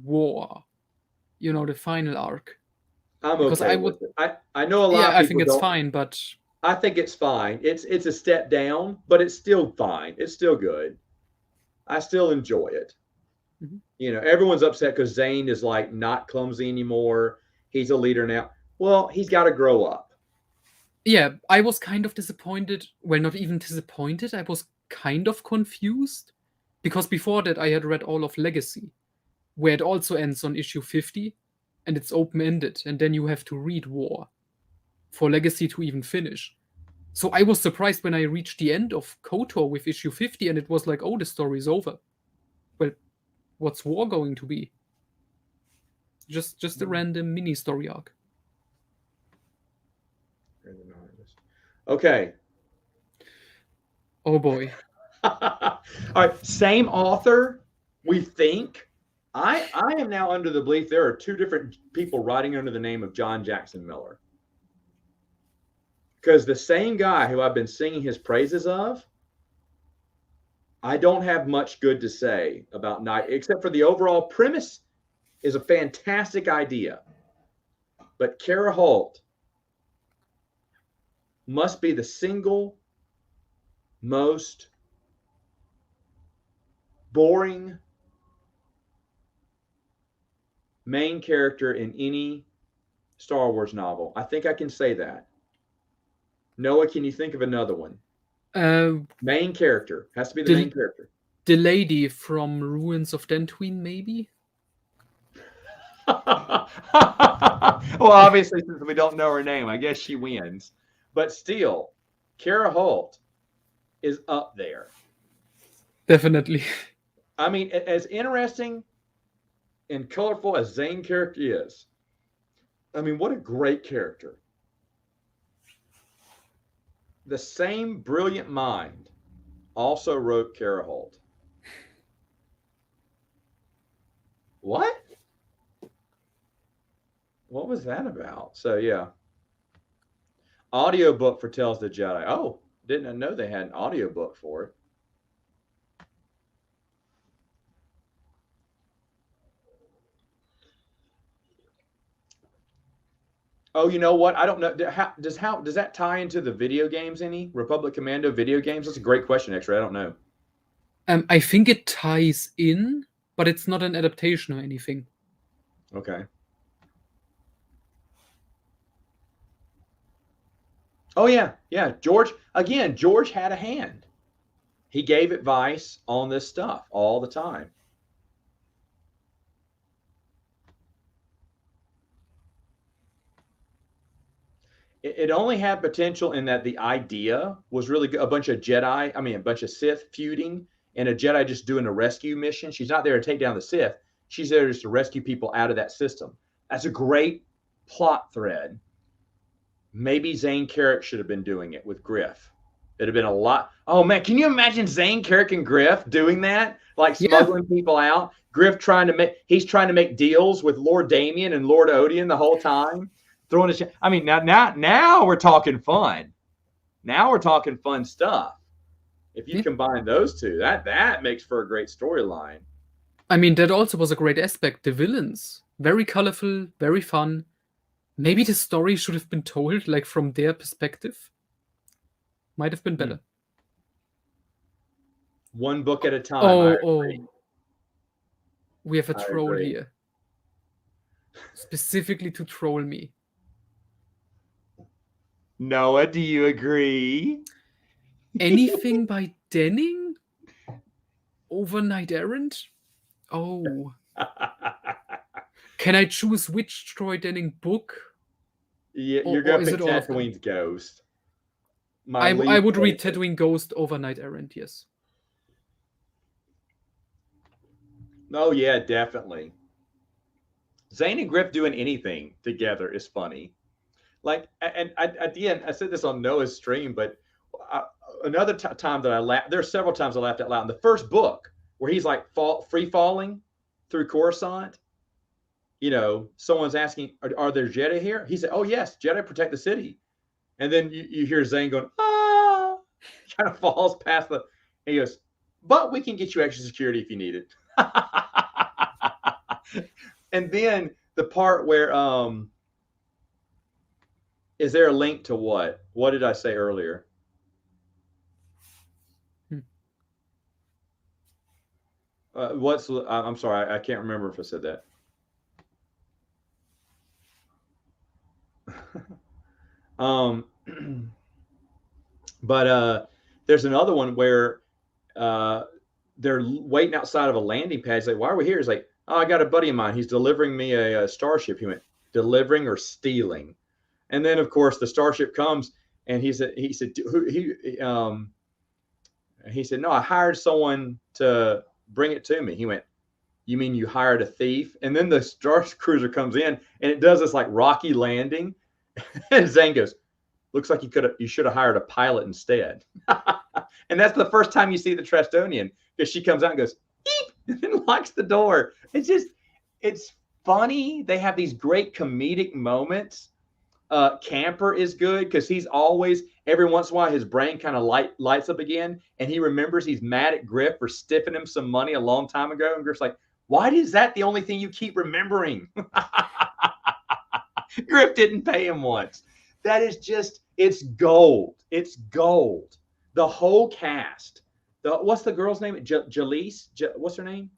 War? The final arc. I'm Because okay with it. I know a lot of I people think it's don't. fine, but I think it's fine. It's a step down, but it's still fine. It's still good. I still enjoy it. Everyone's upset because Zane is like not clumsy anymore. He's a leader now. Well, he's got to grow up. yeah, I was kind of disappointed. Well, not even disappointed. I was kind of confused because before that I had read all of Legacy, where it also ends on issue 50 and it's open-ended, and then you have to read War for Legacy to even finish. So I was surprised when I reached the end of KOTOR with issue 50 and it was like, oh, the story's over. Well, what's War going to be? Just a random mini story arc. Okay. Oh boy. All right. Same author, we think. I am now under the belief there are two different people writing under the name of John Jackson Miller. Because the same guy who I've been singing his praises of, I don't have much good to say about Night, except for the overall premise is a fantastic idea. But Kara Holt must be the single most boring main character in any Star Wars novel. I think I can say that. Noah, can you think of another one? Main character. Has to be the main character. The lady from Ruins of Dantooine, maybe? Well, obviously, since we don't know her name, I guess she wins. But still, Kara Holt is up there. Definitely. I mean, as interesting and colorful as Zane character is, I mean, what a great character. The same brilliant mind also wrote Kara Holt. What? What was that about? So, yeah. Audiobook for Tales of the Jedi. Oh, didn't know they had an audiobook for it. Oh, you know what? I don't know. Does that tie into the video games any? Republic Commando video games? That's a great question, X-Ray. I don't know. I think it ties in, but it's not an adaptation or anything. Okay. Oh yeah, yeah. George had a hand. He gave advice on this stuff all the time. It only had potential in that the idea was really good. A bunch of Sith feuding, and a Jedi just doing a rescue mission. She's not there to take down the Sith. She's there just to rescue people out of that system. That's a great plot thread. Maybe Zane Carrick should have been doing it with Griff. It'd have been a lot. Oh man, can you imagine Zane Carrick and Griff doing that? Like smuggling people out. Griff trying to make deals with Lord Damien and Lord Odeon the whole time. Throwing a I mean, now we're talking fun. Now we're talking fun stuff. If you combine those two, that makes for a great storyline. I mean, that also was a great aspect. The villains, very colorful, very fun. Maybe the story should have been told like from their perspective. Might have been better. One book at a time. Oh. We have a troll here. Specifically to troll me. Noah, do you agree? Anything by Denning? Overnight Errand? Oh. Can I choose which Troy Denning book? Yeah, you're going to pick Tatooine's Ghost. I would read Tatooine Ghost Overnight Errand, yes. Oh, yeah, definitely. Zane and Griff doing anything together is funny. Like, and at the end, I said this on Noah's stream, but another time that I laughed, there are several times I laughed out loud. In the first book, where he's like free falling through Coruscant, you know, someone's asking, are there Jedi here? He said, oh, yes, Jedi protect the city. And then you hear Zane going, ah, kind of falls past and he goes, but we can get you extra security if you need it. And then the part where, is there a link to what? What did I say earlier? I'm sorry, I can't remember if I said that. But there's another one where they're waiting outside of a landing pad. He's like, why are we here? He's like, oh, I got a buddy of mine. He's delivering me a starship. He went, delivering or stealing? And then, of course, the starship comes, and he said, no, I hired someone to bring it to me. He went, you mean you hired a thief? And then the Star Cruiser comes in, and it does this like rocky landing. And Zane goes, looks like you should have hired a pilot instead. And that's the first time you see the Trestonian, because she comes out and goes, eep, and then locks the door. It's funny. They have these great comedic moments. Camper is good because he's always, every once in a while, his brain kind of lights up again, and he remembers he's mad at Griff for stiffing him some money a long time ago. And Griff's like, why is that the only thing you keep remembering? Griff didn't pay him once. That is just, it's gold. It's gold. The whole cast. What's the girl's name? Jalise? What's her name?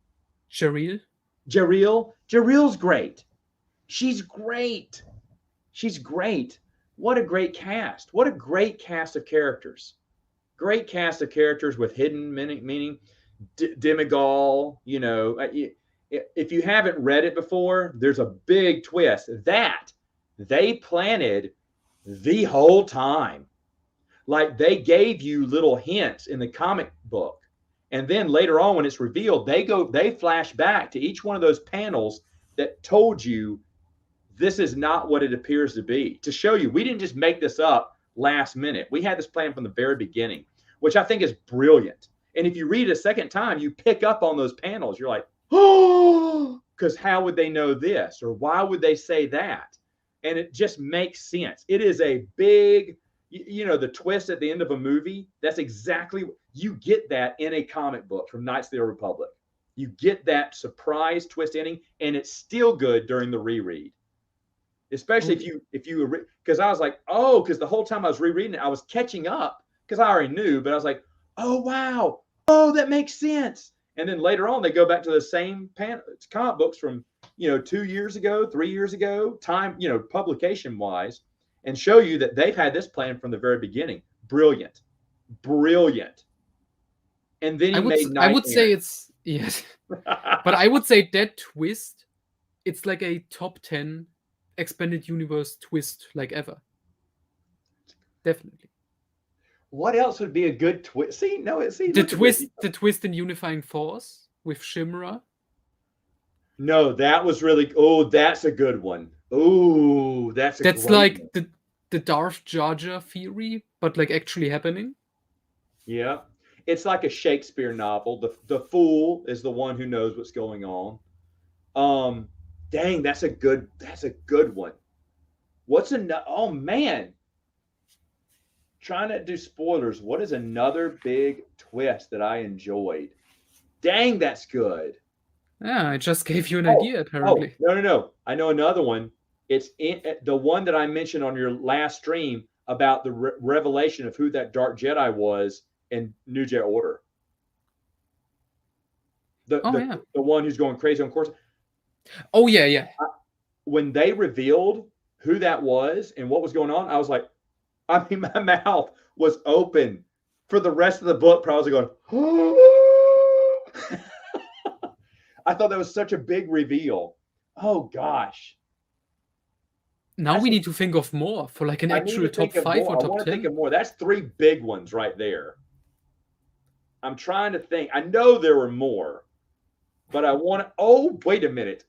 Jareel. Jareel's great. She's great. She's great. What a great cast. What a great cast of characters. Great cast of characters with hidden meaning. Demigal, you know, if you haven't read it before, there's a big twist that they planted the whole time. Like, they gave you little hints in the comic book. And then later on, when it's revealed, they flash back to each one of those panels that told you this is not what it appears to be, to show you we didn't just make this up last minute. We had this plan from the very beginning, which I think is brilliant. And if you read it a second time, you pick up on those panels. You're like, oh, because how would they know this? Or why would they say that? And it just makes sense. It is a big, you know, the twist at the end of a movie, that's exactly, you get that in a comic book from Knights of the Old Republic. You get that surprise twist ending, and it's still good during the reread. especially if you because I was like, oh, because the whole time I was rereading it, I was catching up because I already knew, but I was like, oh wow, oh that makes sense. And then later on, they go back to the same comic books from 2 years ago, 3 years ago, time publication wise, and show you that they've had this plan from the very beginning. Brilliant, brilliant. And then he made I would say Errant. it's yes, but I would say that twist, it's like a top 10 expanded universe twist like ever. Definitely. What else would be a good twist? See, no, The twist in Unifying Force with Shimra. No, that was really. Oh, that's a good one. Oh, that's like one. the Darth Jar Jar theory, but like actually happening. Yeah, it's like a Shakespeare novel. The fool is the one who knows what's going on. Dang, that's a good one. What's another? Oh man, trying to do spoilers. What is another big twist that I enjoyed? Dang, that's good. Yeah, I just gave you an idea, apparently. No. I know another one. It's the one that I mentioned on your last stream about the revelation of who that Dark Jedi was in New Jedi Order. The one who's going crazy on course. Oh, yeah. When they revealed who that was and what was going on, I was like, I mean, my mouth was open for the rest of the book. Probably going, I thought that was such a big reveal. Oh gosh. Now we need to think of more for like an actual top 5 or top 10. I want to think of more. That's 3 big ones right there. I'm trying to think. I know there were more, but I want to. Oh, wait a minute.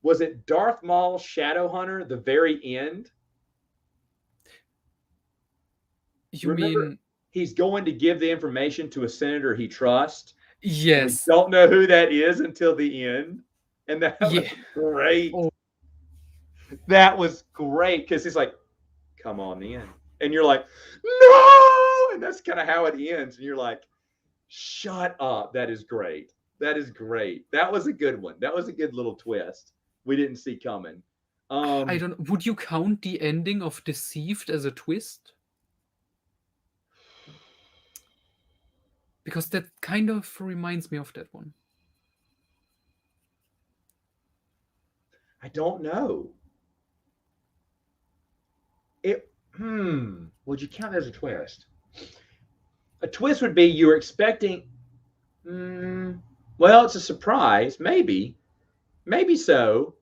Was it Darth Maul Shadowhunter, the very end? Remember, he's going to give the information to a senator he trusts. Yes. We don't know who that is until the end. And that was great. Oh. That was great because he's like, come on in. And you're like, no! And that's kind of how it ends. And you're like, shut up. That is great. That is great. That was a good one. That was a good little twist we didn't see coming. I don't know. Would you count the ending of Deceived as a twist? Because that kind of reminds me of that one. I don't know. Would you count that as a twist? A twist would be you're expecting. Well, it's a surprise. Maybe so.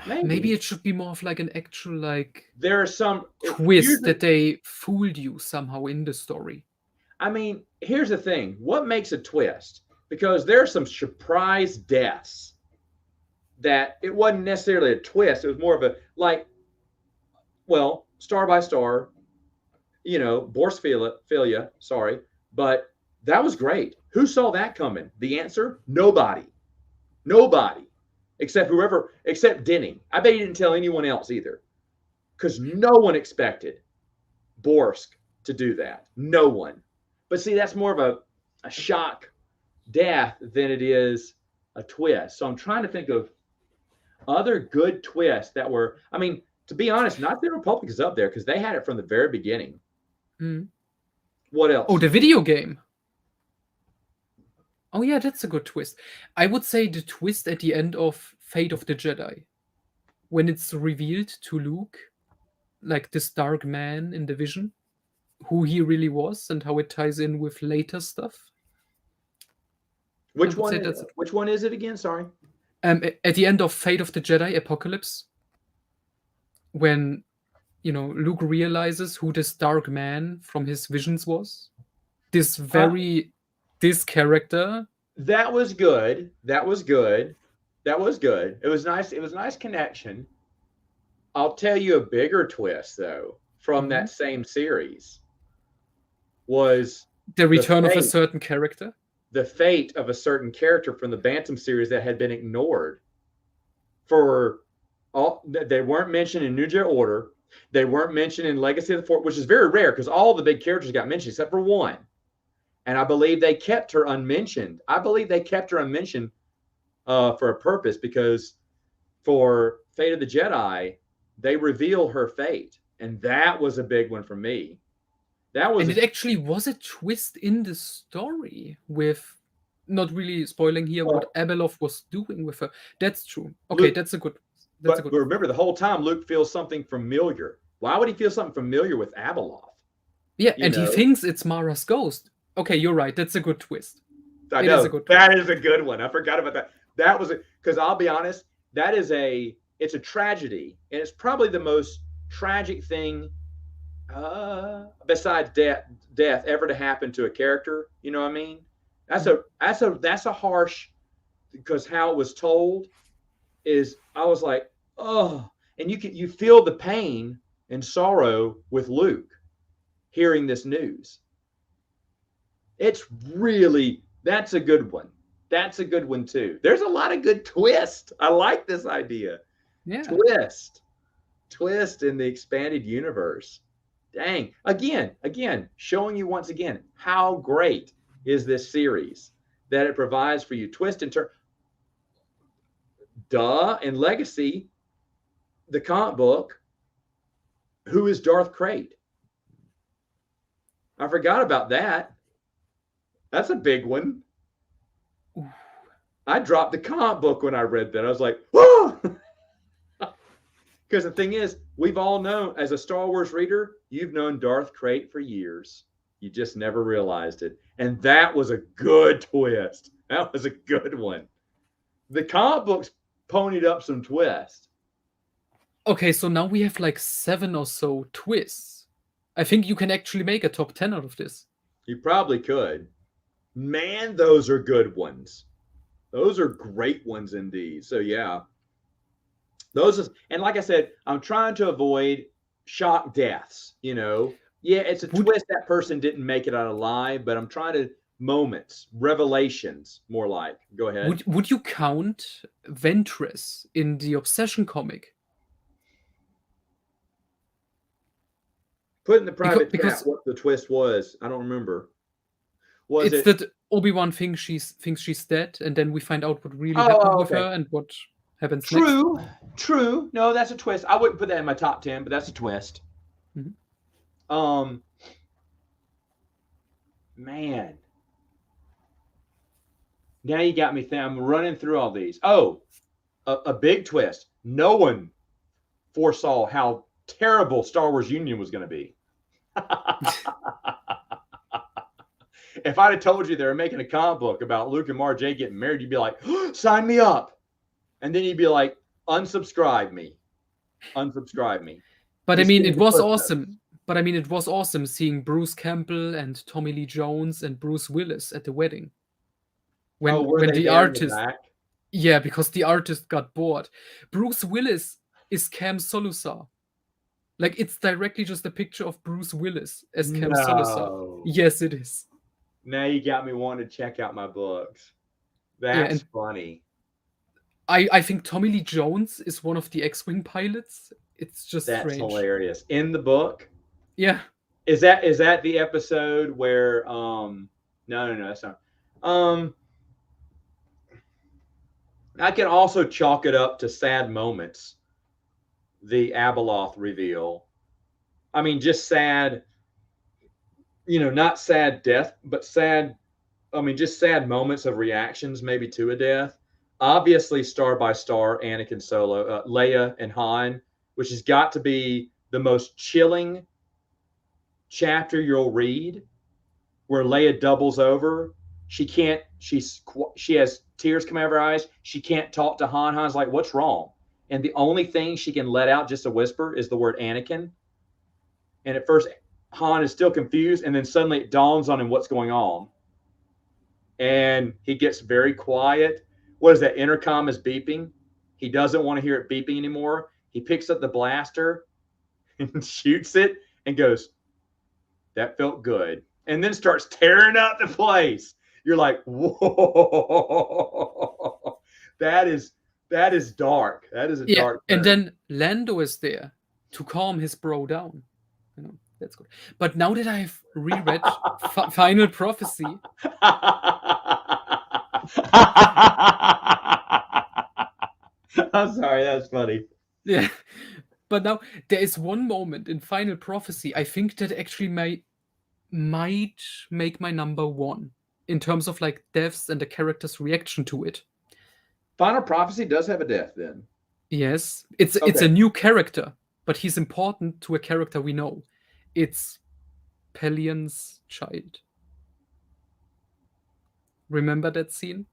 Maybe it should be more of like an actual like. There are some twist that they fooled you somehow in the story. I mean, here's the thing. What makes a twist? Because there are some surprise deaths that it wasn't necessarily a twist. It was more of a like, well, star by star, Borsphilia, sorry, but that was great. Who saw that coming? The answer, nobody. Except Denning. I bet he didn't tell anyone else either. Because no one expected Borsk to do that. No one. But see, that's more of a shock death than it is a twist. So I'm trying to think of other good twists that were, I mean, to be honest, Not the Republic is up there because they had it from the very beginning. What else? Oh, the video game. Oh yeah, that's a good twist. I would say the twist at the end of Fate of the Jedi. When it's revealed to Luke, like this dark man in the vision, who he really was and how it ties in with later stuff. Which one is it again? Sorry. At the end of Fate of the Jedi Apocalypse, when Luke realizes who this dark man from his visions was, this character. That was good. It was nice. It was a nice connection. I'll tell you a bigger twist though from that same series was the return of a certain character. The fate of a certain character from the Bantam series that had been ignored for all. They weren't mentioned in New Jedi Order. They weren't mentioned in Legacy of the Force, which is very rare because all the big characters got mentioned except for one. And I believe they kept her unmentioned. For a purpose because for Fate of the Jedi, they reveal her fate, and that was a big one for me. That was And it actually was a twist in the story with, not really spoiling here, what Abeloth was doing with her. That's true. Okay, Luke, that's a good but one. remember, the whole time Luke feels something familiar. Why would he feel something familiar with Abeloth? Yeah, and he thinks it's Mara's ghost. Okay, you're right. That's a good twist. I know that is a good one. I forgot about that. That was because I'll be honest, it's a tragedy, and it's probably the most tragic thing besides death ever to happen to a character. You know what I mean? That's a harsh, because how it was told is, I was like, oh, and you feel the pain and sorrow with Luke hearing this news. It's really, that's a good one. That's a good one too. There's a lot of good twists. I like this idea. Yeah. Twist in the expanded universe. Dang. Again, showing you once again how great is this series, that it provides for you twist and turn. And Legacy, the comic book, who is Darth Crate? I forgot about that. That's a big one. I dropped the comic book when I read that. I was like, whoa! Because the thing is, we've all known, as a Star Wars reader, you've known Darth Crate for years. You just never realized it. And that was a good twist. That was a good one. The comic books ponied up some twists. Okay, so now we have like 7 or so twists. I think you can actually make a top 10 out of this. You probably could. Man, those are good ones. Those are great ones indeed. So yeah. And like I said, I'm trying to avoid shock deaths, Yeah, it's a twist that person didn't make it out alive, but I'm trying to moments, revelations, more like. Go ahead. Would you count Ventress in the Obsession comic? Put in the private chat what the twist was. I don't remember. It's that Obi-Wan thinks she's dead, and then we find out what really happened with her and what happens next. True. No, that's a twist. I wouldn't put that in my top 10, but that's a twist. Mm-hmm. Man. Now you got me thinking. I'm running through all these. Oh, a big twist. No one foresaw how terrible Star Wars Union was going to be. If I'd have told you they were making a comic book about Luke and Mara Jade getting married, you'd be like, oh, sign me up. And then you'd be like, unsubscribe me. But I mean, it was awesome. But I mean, it was awesome seeing Bruce Campbell and Tommy Lee Jones and Bruce Willis at the wedding. When the artist, yeah, because the artist got bored. Bruce Willis is Cam Solusar. Like, it's directly just a picture of Bruce Willis as Cam Solusar. Yes, it is. Now you got me wanting to check out my books. That's funny. I think Tommy Lee Jones is one of the X-Wing pilots. It's just that's strange. Hilarious. In the book? Yeah. Is that the episode where no, that's not. I can also chalk it up to sad moments. The Abeloth reveal. I mean, just sad, not sad death, but sad, just sad moments of reactions maybe to a death. Obviously, star by star, Anakin Solo, Leia and Han, which has got to be the most chilling chapter you'll read, where Leia doubles over. She has tears coming out of her eyes. She can't talk to Han. Han's like, what's wrong? And the only thing she can let out, just a whisper, is the word Anakin. And at first, Han is still confused, and then suddenly it dawns on him what's going on. And he gets very quiet. What is that? Intercom is beeping. He doesn't want to hear it beeping anymore. He picks up the blaster and shoots it and goes, that felt good. And then starts tearing up the place. You're like, whoa. That is dark. That is a dark turn. And then Lando is there to calm his bro down. That's good. But now that I've reread Final Prophecy, I'm sorry, that's funny. Yeah. But now there is one moment in Final Prophecy, I think that actually might make my number one in terms of like deaths and the character's reaction to it. Final Prophecy does have a death then. Yes, it's Okay. a new character, but he's important to a character we know. It's Pellion's child. Remember that scene?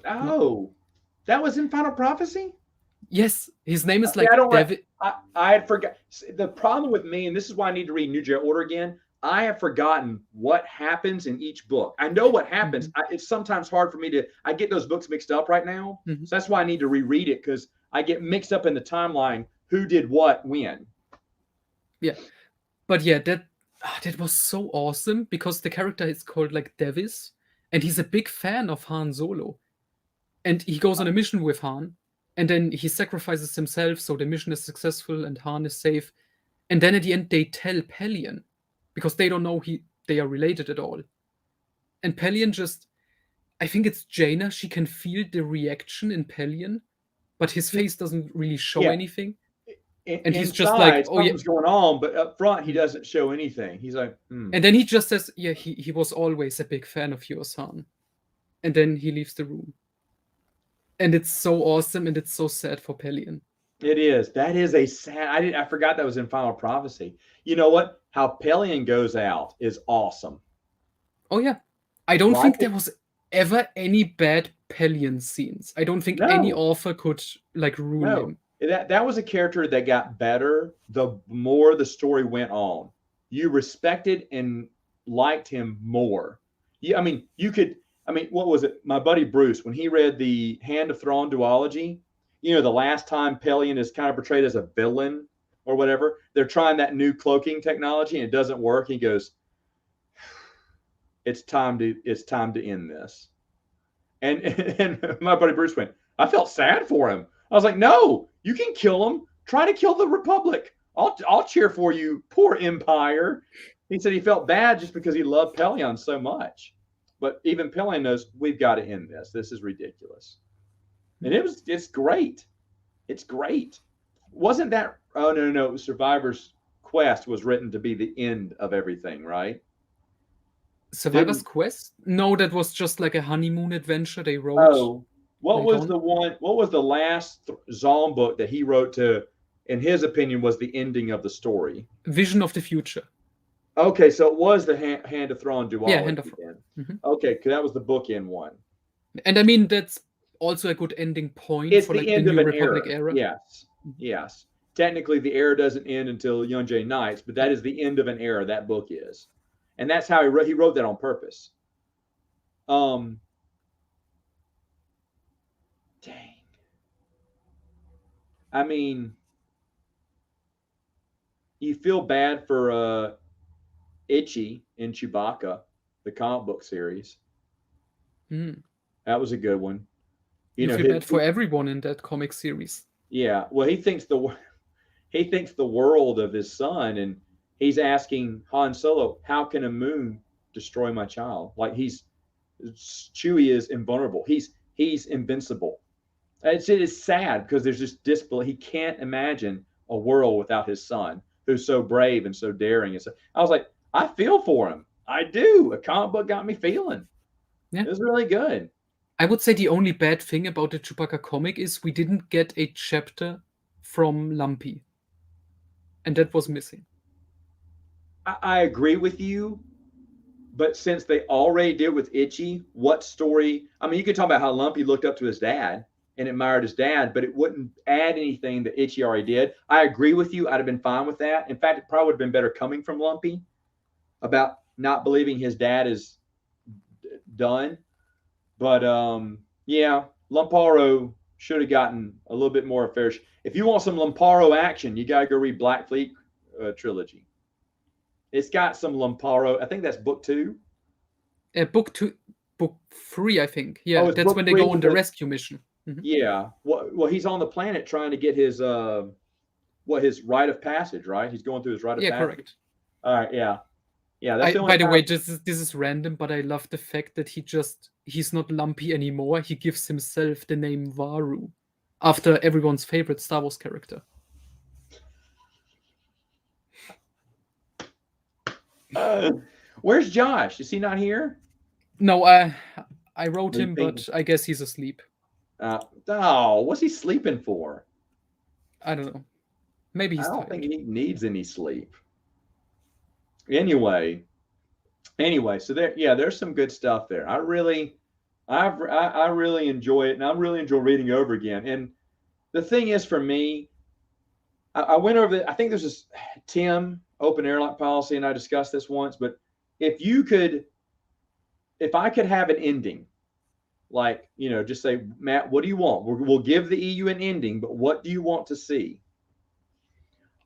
No? Oh, that was in Final Prophecy? Yes, his name is See, I like don't. David. I had forgot. The problem with me, and this is why I need to read New Jedi Order again. I have forgotten what happens in each book. I know what happens. It's sometimes hard for me to. I get those books mixed up right now, Mhm. so that's why I need to reread it because I get mixed up in the timeline. Who did what when? Yeah, but yeah, that was so awesome because the character is called like Davis, and he's a big fan of Han Solo, and he goes on a mission with Han, and then he sacrifices himself so the mission is successful and Han is safe, and then at the end they tell Pellion because they don't know they are related at all, and Pellion just, I think it's Jaina, she can feel the reaction in Pellion, but his face doesn't really show Yeah, anything, and he's just like, inside oh yeah. something's going on, but up front he doesn't show anything. He's like, And then he just says, yeah, he was always a big fan of yours, Han. And then he leaves the room. And it's so awesome and it's so sad for Pellion. It is. That is a sad. I forgot that was in Final Prophecy. You know what? How Pelion goes out is awesome. Oh yeah. I don't Right? think there was ever any bad Pellion scenes. I don't think any No, author could like ruin no. him. That was a character that got better the more the story went on. You respected and liked him more. I mean, you could. I mean, what was it? My buddy Bruce, when he read the Hand of Thrawn duology, you know, the last time Pelion is kind of portrayed as a villain or whatever, they're trying that new cloaking technology and it doesn't work. He goes, it's time to end this. And my buddy Bruce went, I felt sad for him. I was like, no, you can kill him. Try to kill the Republic. I'll cheer for you, poor Empire. He said he felt bad just because he loved Pelion so much. But even Pelion knows we've got to end this. This is ridiculous. And it's great. It's great. Wasn't that, oh no, Survivor's Quest was written to be the end of everything, right? Survivor's Quest? No, that was just like a honeymoon adventure they wrote. Oh, what was the one? What was the last Zalm book that he wrote to? In his opinion, was the ending of the story. Vision of the Future. Okay, so it was the Hand of Thrawn duology. Yeah, Hand of Thrawn. Mm-hmm. Okay, because that was the bookend one. And I mean, that's also a good ending point it's for the like end the of New an Republic era. era. Yes, yes. Technically, the era doesn't end until Yonjay Nights, but that is the end of an era. That book is, and that's how he wrote that on purpose. Dang. I mean, you feel bad for Itchy in Chewbacca, the comic book series. That was a good one. You feel bad for everyone in that comic series. Yeah. Well, he thinks the world of his son, and he's asking Han Solo, "How can a moon destroy my child?" Like Chewie is invulnerable. He's invincible. It is sad because there's just disbelief. He can't imagine a world without his son, who's so brave and so daring. And so I was like, I feel for him. I do. A comic book got me feeling. Yeah. It was really good. I would say the only bad thing about the Chewbacca comic is we didn't get a chapter from Lumpy. And that was missing. I agree with you. But since they already did with Itchy, what story? I mean, you could talk about how Lumpy looked up to his dad and admired his dad, but it wouldn't add anything that Itchy already did. I agree with you. I'd have been fine with that. In fact, it probably would have been better coming from Lumpy about not believing his dad is done. But yeah, Lumparo should have gotten a little bit more fair. If you want some Lumparo action, you got to go read Black Fleet trilogy. It's got some Lumparo. I think that's book 2. Book 3, I think. Yeah, that's when they go on the rescue mission. Mm-hmm. Yeah. Well, he's on the planet trying to get his his rite of passage, right? He's going through his rite of passage. Yeah, correct. All right. Yeah. Yeah. That's by the way, this is random, but I love the fact that he's not Lumpy anymore. He gives himself the name Varu after everyone's favorite Star Wars character. Where's Josh? Is he not here? No, I wrote him, Sleeping. but I guess he's asleep. Oh, what's he sleeping for? I don't know. Maybe he's I don't tired. think he needs any sleep. Anyway, so there's some good stuff there. I really enjoy it, and I really enjoy reading over again. And the thing is, for me, I went over I think there's this Tim open airlock policy, and I discussed this once. But if I could have an ending, like, just say, Matt, what do you want? We'll give the EU an ending, but what do you want to see?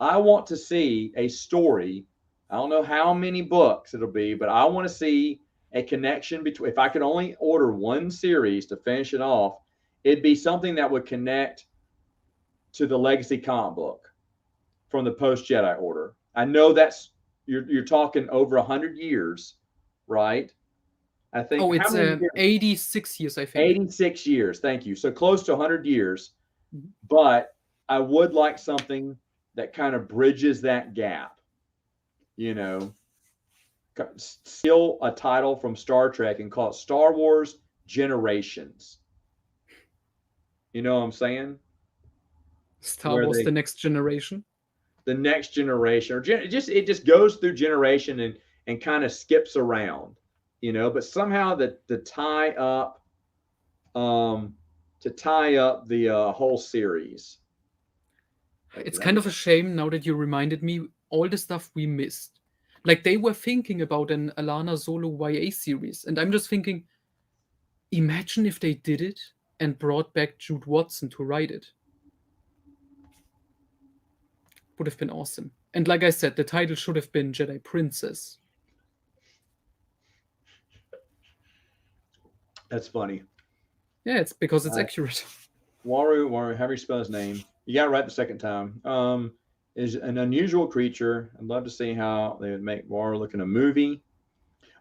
I want to see a story. I don't know how many books it'll be, but I want to see a connection between, if I could only order one series to finish it off, it'd be something that would connect to the Legacy comic book from the post-Jedi Order. I know that's, you're talking over 100 years, right? I think. Oh, it's 86 years, I think. 86 years, thank you. So close to 100 years. Mm-hmm. But I would like something that kind of bridges that gap. Steal a title from Star Trek and call it Star Wars Generations. You know what I'm saying? Star Wars The Next Generation. The Next Generation, or it just goes through generation and kind of skips around, but somehow to tie up the whole series. It's kind of a shame now that you reminded me all the stuff we missed. Like, they were thinking about an Alana Solo YA series, and I'm just thinking, imagine if they did it and brought back Jude Watson to write it. Would have been awesome. And like I said, the title should have been Jedi Princess. That's funny. Yeah, it's because it's accurate. Waru, however you spell his name. You got it right the second time. Is an unusual creature. I'd love to see how they would make Waru look in a movie.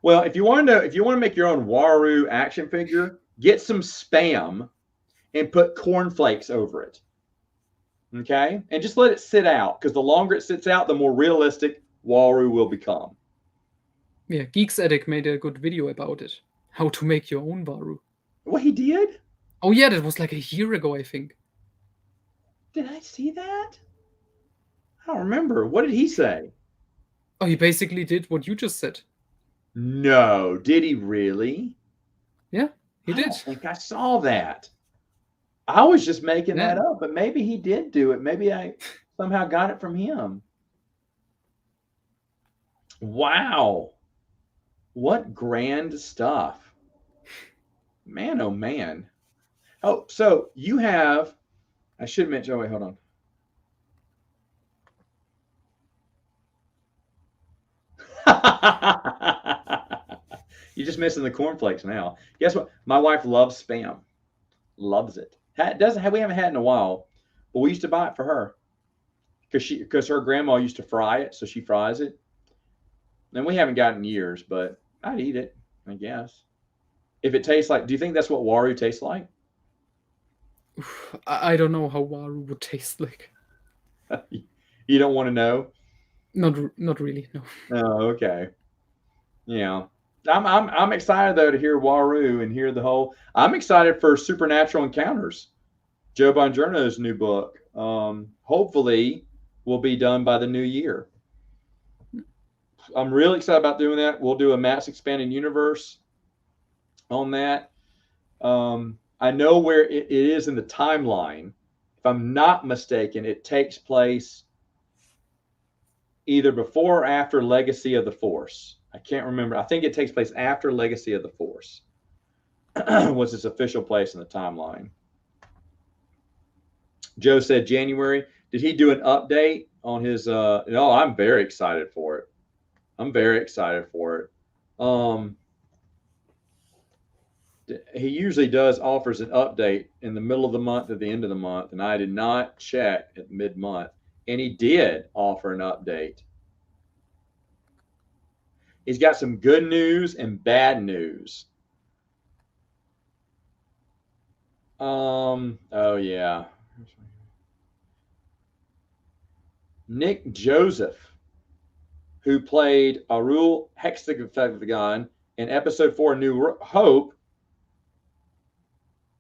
Well, if you want to make your own Waru action figure, get some Spam and put cornflakes over it. Okay? And just let it sit out, because the longer it sits out, the more realistic Waru will become. Yeah, Geeks Addict made a good video about it. How to make your own Waru. What, he did? Oh yeah, that was like a year ago, I think. Did I see that? I don't remember. What did he say? Oh, he basically did what you just said. No, did he really? Yeah, he did. I don't think I saw that. I was just making that up, but maybe he did do it. Maybe I somehow got it from him. Wow. What grand stuff. Man, oh man. Oh, so you have, I should mention, oh wait, hold on. You're just missing the cornflakes now. Guess what? My wife loves Spam. Loves it. We haven't had it in a while, but we used to buy it for her because her grandma used to fry it, so she fries it. And we haven't gotten years, but I'd eat it, I guess. If it tastes like, do you think that's what Waru tastes like? I don't know how Waru would taste like. You don't want to know? Not really, no. Oh, okay. Yeah. I'm excited though to hear Waru and hear the whole. I'm excited for Supernatural Encounters, Joe Bongiorno's new book. Hopefully, will be done by the new year. I'm really excited about doing that. We'll do a Matt's Expanded Universe on that. I know where it is in the timeline. If I'm not mistaken, it takes place either before or after Legacy of the Force. I can't remember. I think it takes place after Legacy of the Force. Was its official place in the timeline. Joe said January. Did he do an update on his? No, I'm very excited for it. I'm very excited for it. He usually offers an update in the middle of the month at the end of the month, and I did not check at mid-month, and he did offer an update. He's got some good news and bad news. Oh yeah, Nick Joseph, who played Arul Hexagon in Episode 4, New Hope,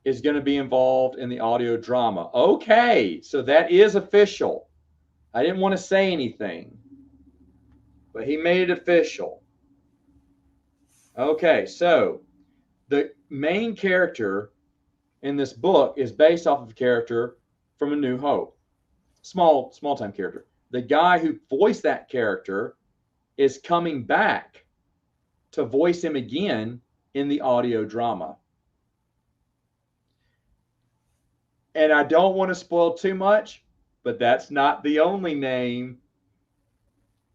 is going to be involved in the audio drama. Okay, so that is official. I didn't want to say anything, but he made it official. Okay, so the main character in this book is based off of a character from A New Hope. Small time character. The guy who voiced that character is coming back to voice him again in the audio drama. And I don't want to spoil too much, but that's not the only name.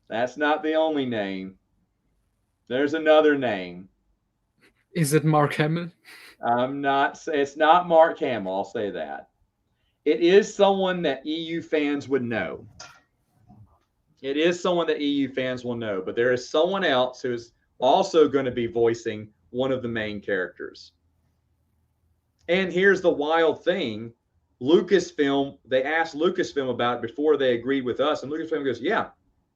That's not the only name. There's another name. Is it Mark Hamill? It's not Mark Hamill, I'll say that. It is someone that EU fans would know. It is someone that EU fans will know, but there is someone else who is also going to be voicing one of the main characters. And here's the wild thing. Lucasfilm, they asked Lucasfilm about it before they agreed with us, and Lucasfilm goes, yeah,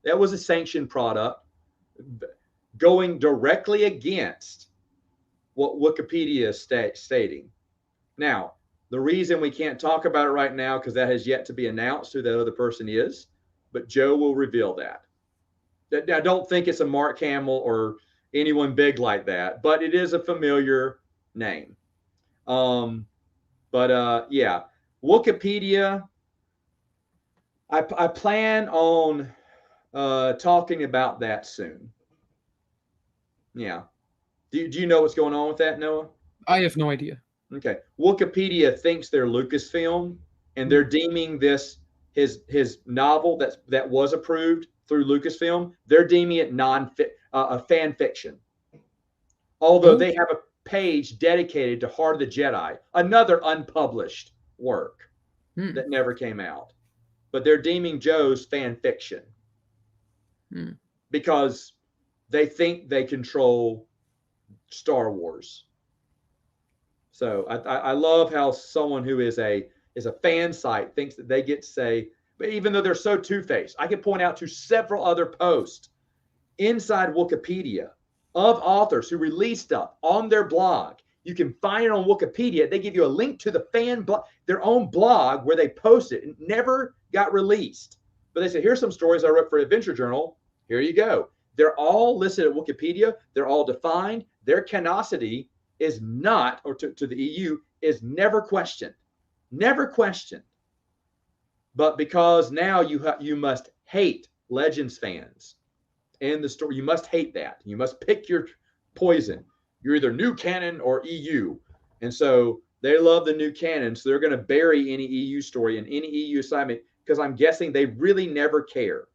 that was a sanctioned product going directly against what Wikipedia is stating. Now, the reason we can't talk about it right now, because that has yet to be announced who that other person is, but Joe will reveal that. I don't think it's a Mark Hamill or anyone big like that, but it is a familiar name. Yeah, Wikipedia, I plan on talking about that soon. Yeah. Do you know what's going on with that, Noah? I have no idea. Okay. Wikipedia thinks they're Lucasfilm, and they're deeming this his novel that was approved through Lucasfilm. They're deeming it a fan fiction. Although they have a page dedicated to Heart of the Jedi, another unpublished work that never came out. But they're deeming Joe's fan fiction because they think they control Star Wars. So I love how someone who is a fan site thinks that they get to say, but even though they're so two-faced, I can point out to several other posts inside Wikipedia of authors who release stuff on their blog. You can find it on Wikipedia. They give you a link to the fan blog, their own blog where they post it. It never got released. But they say, here's some stories I wrote for Adventure Journal. Here you go. They're all listed at Wikipedia. They're all defined. Their canosity is not, or to the EU, is never questioned. Never questioned. But because now you must hate Legends fans and the story, you must hate that. You must pick your poison. You're either new canon or EU. And so they love the new canon, so they're going to bury any EU story and any EU assignment, because I'm guessing they really never care.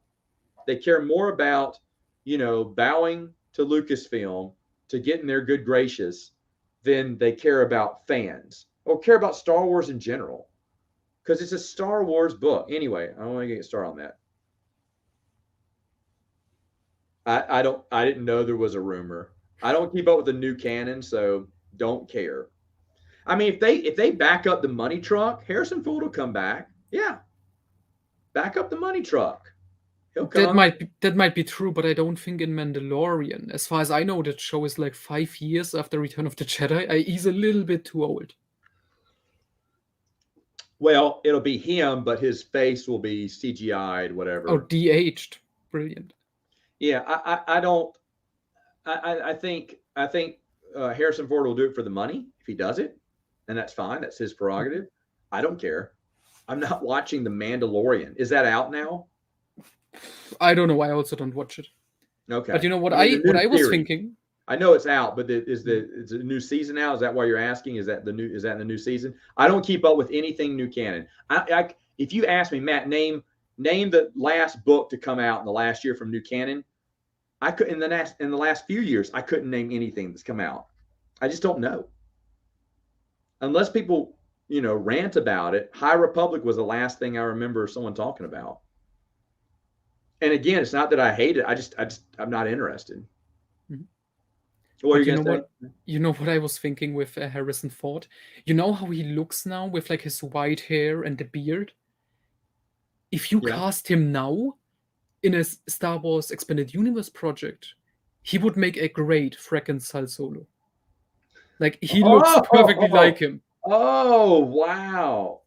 They care more about, bowing to Lucasfilm, to get in their good gracious, than they care about fans or care about Star Wars in general, because it's a Star Wars book. Anyway, I don't want to get started on that. I didn't know there was a rumor. I don't keep up with the new canon, so don't care. I mean, if they back up the money truck, Harrison Ford will come back. Yeah, back up the money truck. He'll come. That might be true, but I don't think in Mandalorian. As far as I know, that show is like 5 years after Return of the Jedi. He's a little bit too old. Well, it'll be him, but his face will be CGI'd, whatever. Oh, de-aged. Brilliant. Yeah, I think Harrison Ford will do it for the money if he does it, and that's fine. That's his prerogative. I don't care. I'm not watching The Mandalorian. Is that out now? I don't know. I also don't watch it. Okay. But you know what I was thinking? I know it's out, but is the new season out? Is that why you're asking? Is that the new season? I don't keep up with anything new canon. If you ask me, Matt, name the last book to come out in the last year from new canon, I could in the last few years I couldn't name anything that's come out. I just don't know. Unless people rant about it. High Republic was the last thing I remember someone talking about. And again, it's not that I hate it. I'm not interested. Mm-hmm. What are you going to say? You know what I was thinking with Harrison Ford? You know how he looks now with like his white hair and the beard? if you Yeah. cast him now in a Star Wars Expanded Universe project, he would make a great Frackencyl Solo. Like, he looks perfectly like him. Oh, wow.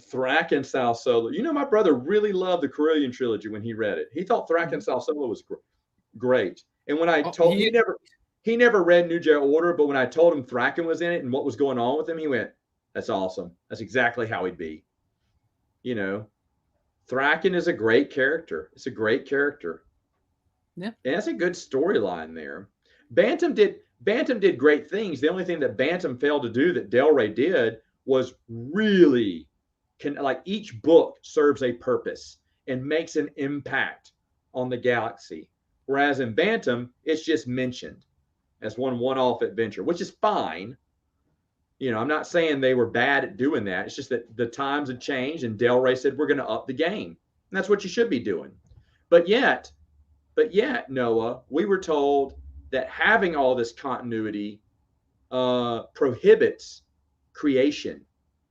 Frackencyl Solo. You know, my brother really loved the Corellian trilogy when he read it. He thought Frackencyl Solo was great. And when I told he never read New Jedi Order, but when I told him Thraken was in it and what was going on with him, he went, "That's awesome. That's exactly how he'd be." You know, Thraken is a great character. It's a great character. Yeah. And that's a good storyline there. Bantam did great things. The only thing that Bantam failed to do that Del Rey did was really like each book serves a purpose and makes an impact on the galaxy. Whereas in Bantam, it's just mentioned as one-off adventure, which is fine. You know, I'm not saying they were bad at doing that. It's just that the times had changed, and Del Rey said we're going to up the game, and that's what you should be doing. But yet, Noah, we were told that having all this continuity prohibits creation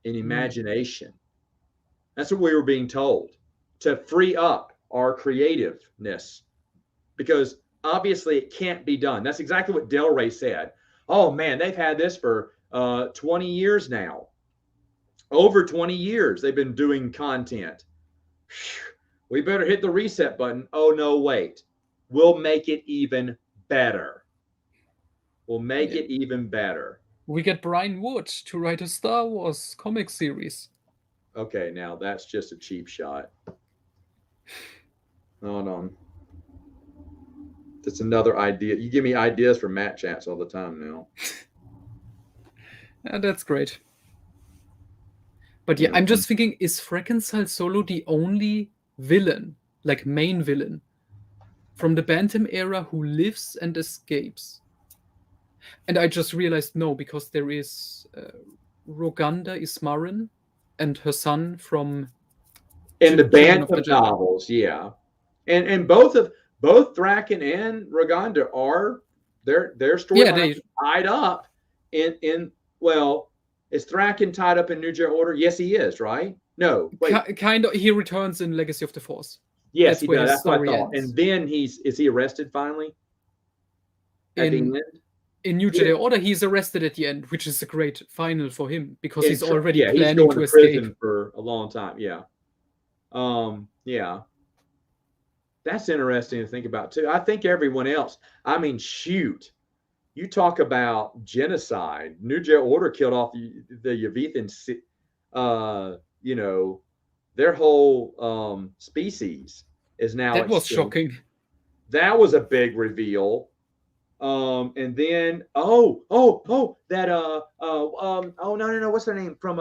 and imagination. That's what we were being told, to free up our creativeness, because obviously it can't be done. That's exactly what Del Rey said. Oh man, they've had this for 20 years now. Over 20 years they've been doing content. We better hit the reset button. Oh no, wait. We'll make it even better. We'll make it even better. We get Brian Wood to write a Star Wars comic series. Okay, now that's just a cheap shot. Hold on. That's another idea. You give me ideas for Matt chats all the time now. Yeah, that's great. But yeah, I'm just thinking, is Frackencyl Solo the only villain, like main villain, from the Bantam era who lives and escapes? And I just realized no, because there is Roganda Ismarin and her son from in the Bantam novels, yeah, and both Thraken and Roganda are their storyline tied up in well, is Thraken tied up in New Jedi Order? Yes, he is, right? No, wait. Kind of. He returns in Legacy of the Force. Yes, he does. That's what I thought. And then is he arrested finally? At the end? In New Jedi Order, he's arrested at the end, which is a great final for him because he's already planning he's going to prison escape for a long time. Yeah. Yeah. That's interesting to think about too. I think everyone else, I mean, shoot, you talk about genocide. New Jedi Order killed off the Yavithan, you know, their whole species is now extinct. Was shocking. That was a big reveal. And then no, what's their name from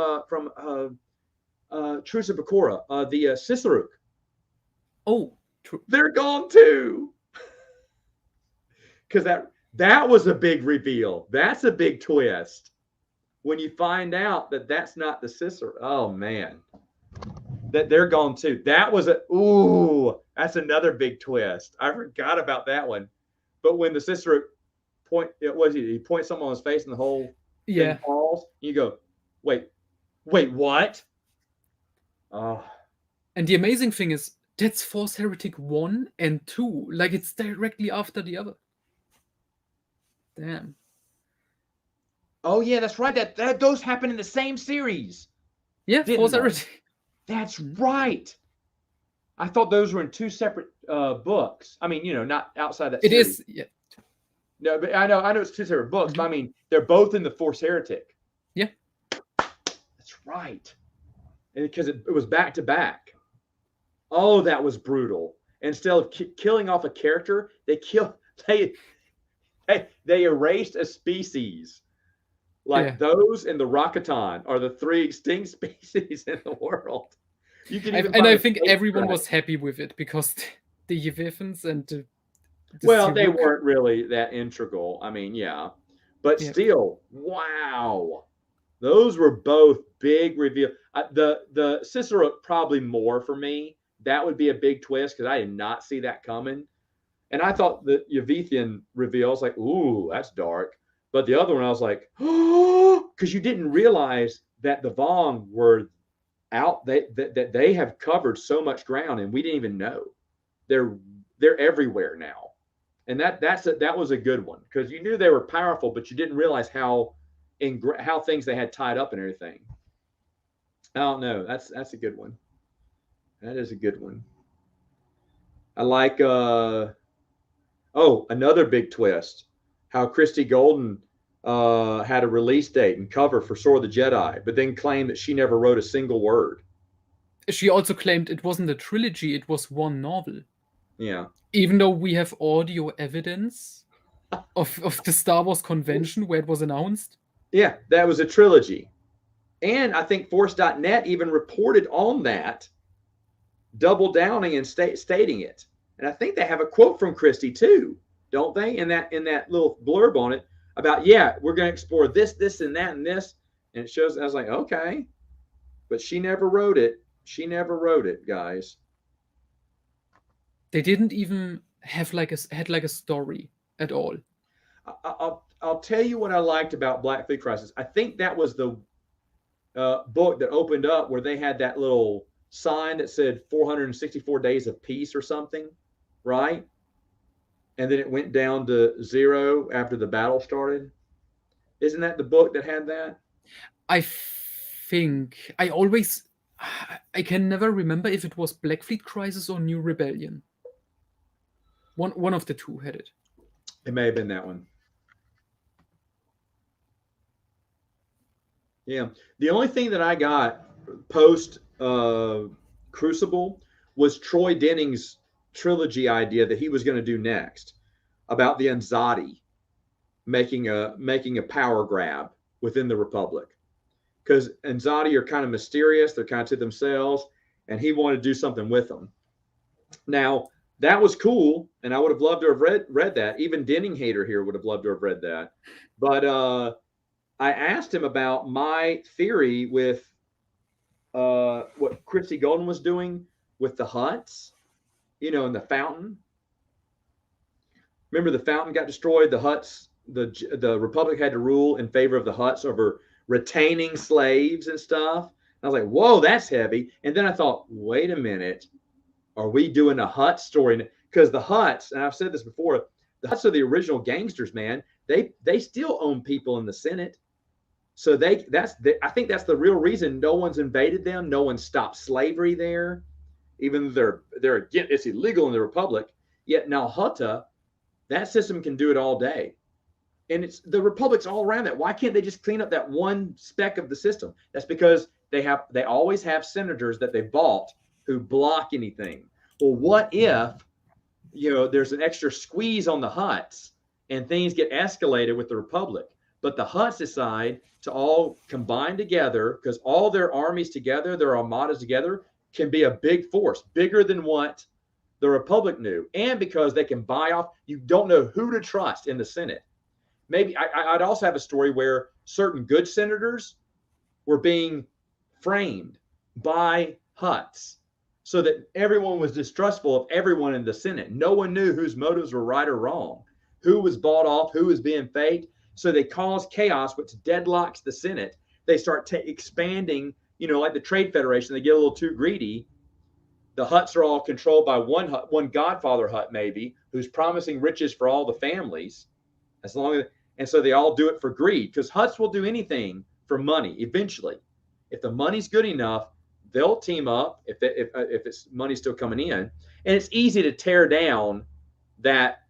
Truce of Bakura, the Sisaruk. Oh, they're gone too. Because that was a big reveal. That's a big twist when you find out that that's not the Sisaruk. Oh man, that they're gone too. That was that's another big twist. I forgot about that one. But when the Sisaruk he points something on his face and the whole thing falls, you go, wait, what? And the amazing thing is that's Force Heretic 1 and 2. Like, it's directly after the other. Damn. Oh yeah, that's right. That those happen in the same series. Yeah, Force Heretic. That's right. I thought those were in two separate books. I mean, not outside that series. It is, yeah. No, but I know it's two separate books, but I mean, they're both in the Force Heretic. Yeah. That's right. Because it was back to back. Oh, that was brutal. Instead of killing off a character, they erased a species. Like those and the Rakatan are the three extinct species in the world. I think everyone was happy with it because the Yavithans and the they weren't really that integral. I mean, yeah. But still, wow. Those were both big reveals. The Sisaruk probably more for me. That would be a big twist because I did not see that coming. And I thought the Yavithan reveal, I was like, ooh, that's dark. But the other one, I was like, oh, because you didn't realize that the Vong were out that they have covered so much ground and we didn't even know. They're everywhere now. And that was a good one because you knew they were powerful, but you didn't realize how things they had tied up and everything. I don't know. That's a good one. That is a good one. I like another big twist. How Christy Golden had a release date and cover for Sword of the Jedi, but then claimed that she never wrote a single word. She also claimed it wasn't a trilogy, it was one novel. Yeah. Even though we have audio evidence of the Star Wars convention where it was announced. Yeah, that was a trilogy. And I think Force.net even reported on that, double downing and stating it. And I think they have a quote from Christy too, don't they? In that little blurb on it about, yeah, we're going to explore this, and that, and this. And it shows, I was like, okay. But she never wrote it. She never wrote it, guys. They didn't even have like a story at all. I'll tell you what I liked about Black Fleet Crisis. I think that was the book that opened up where they had that little sign that said 464 days of peace or something, right? And then it went down to 0 after the battle started. Isn't that the book that had that? I think I can never remember if it was Black Fleet Crisis or New Rebellion. One of the two had it. It may have been that one. Yeah. The only thing that I got post Crucible was Troy Denning's trilogy idea that he was going to do next about the Anzati making a power grab within the Republic. Because Anzati are kind of mysterious, they're kind of to themselves, and he wanted to do something with them. Now, that was cool, and I would have loved to have read that. Even Denning Hater here would have loved to have read that. But I asked him about my theory with what Christy Golden was doing with the Hutts, in the fountain. Remember, the fountain got destroyed. The Hutts, the Republic had to rule in favor of the Hutts over retaining slaves and stuff. I was like, whoa, that's heavy. And then I thought, wait a minute, are we doing a Hutt story? Because the Hutts, and I've said this before, the Hutts are the original gangsters, man. They still own people in the Senate. So I think that's the real reason no one's invaded them. No one stopped slavery there, even though it's illegal in the Republic. Yet now Hutta, that system can do it all day. And it's the Republic's all around that. Why can't they just clean up that one speck of the system? That's because they always have senators that they bought who block anything. Well, what if there's an extra squeeze on the Hutts and things get escalated with the Republic, but the Hutts decide to all combine together because all their armies together, their armadas together, can be a big force, bigger than what the Republic knew, and because they can buy off. You don't know who to trust in the Senate. Maybe I'd also have a story where certain good senators were being framed by Hutts so that everyone was distrustful of everyone in the Senate. No one knew whose motives were right or wrong, who was bought off, who was being faked. So they cause chaos, which deadlocks the Senate. They start expanding, like the Trade Federation. They get a little too greedy. The Hutts are all controlled by one Godfather Hutt, maybe, who's promising riches for all the families. And so they all do it for greed, because Hutts will do anything for money eventually. If the money's good enough, they'll team up if it's money's still coming in. And it's easy to tear down that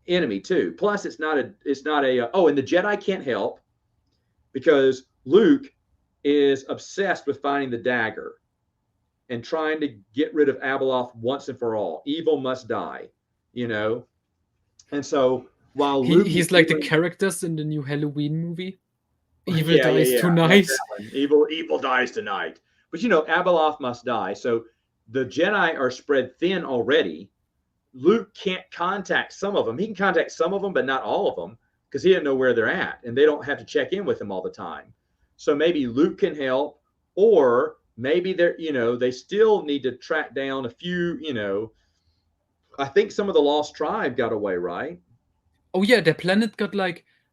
enemy too. Plus, it's not a and the Jedi can't help because Luke is obsessed with finding the dagger and trying to get rid of Abeloth once and for all. Evil must die, And so while he's like the characters in the new Halloween movie. Evil dies tonight. Evil dies tonight. But Abeloth must die. So the Jedi are spread thin already. Luke can't contact some of them. He can contact some of them, but not all of them, because he didn't know where they're at, and they don't have to check in with him all the time. So maybe Luke can help, or maybe they still need to track down a few. I think some of the Lost Tribe got away, right? Oh yeah, their planet got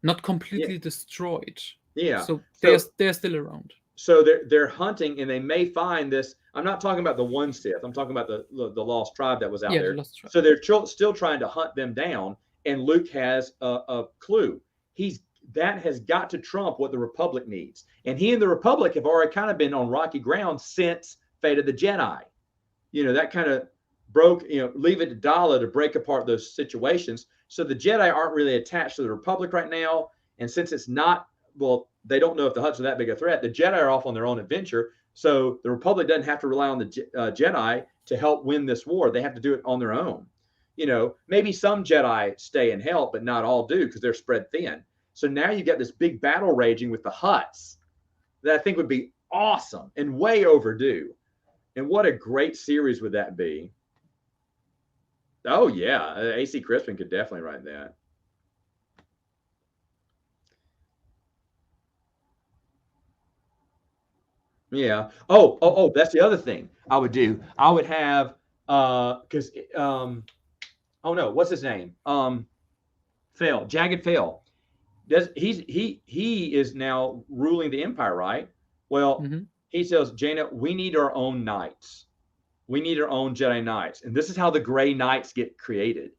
not completely destroyed. Yeah. So they're still around. So they're hunting, and they may find this. I'm not talking about the one Sith. I'm talking about the lost tribe that was out Yeah, the there. Lost Tribe. So they're still trying to hunt them down, and Luke has a clue. That has got to trump what the Republic needs, and he and the Republic have already kind of been on rocky ground since Fate of the Jedi. That kind of broke. Leave it to Dala to break apart those situations. So the Jedi aren't really attached to the Republic right now, and since it's not, well, they don't know if the Hutts are that big a threat. The Jedi are off on their own adventure, so the Republic doesn't have to rely on the Jedi to help win this war. They have to do it on their own. Maybe some Jedi stay and help, but not all do because they're spread thin. So now you got this big battle raging with the Hutts that I think would be awesome and way overdue. And what a great series would that be? Oh yeah, AC Crispin could definitely write that. Yeah. Oh, that's the other thing I would do. I would have because oh no, what's his name? Fail, Jagged Fail. He is now ruling the empire, right? Well, he says, Jaina, we need our own knights. We need our own Jedi Knights. And this is how the Gray Knights get created.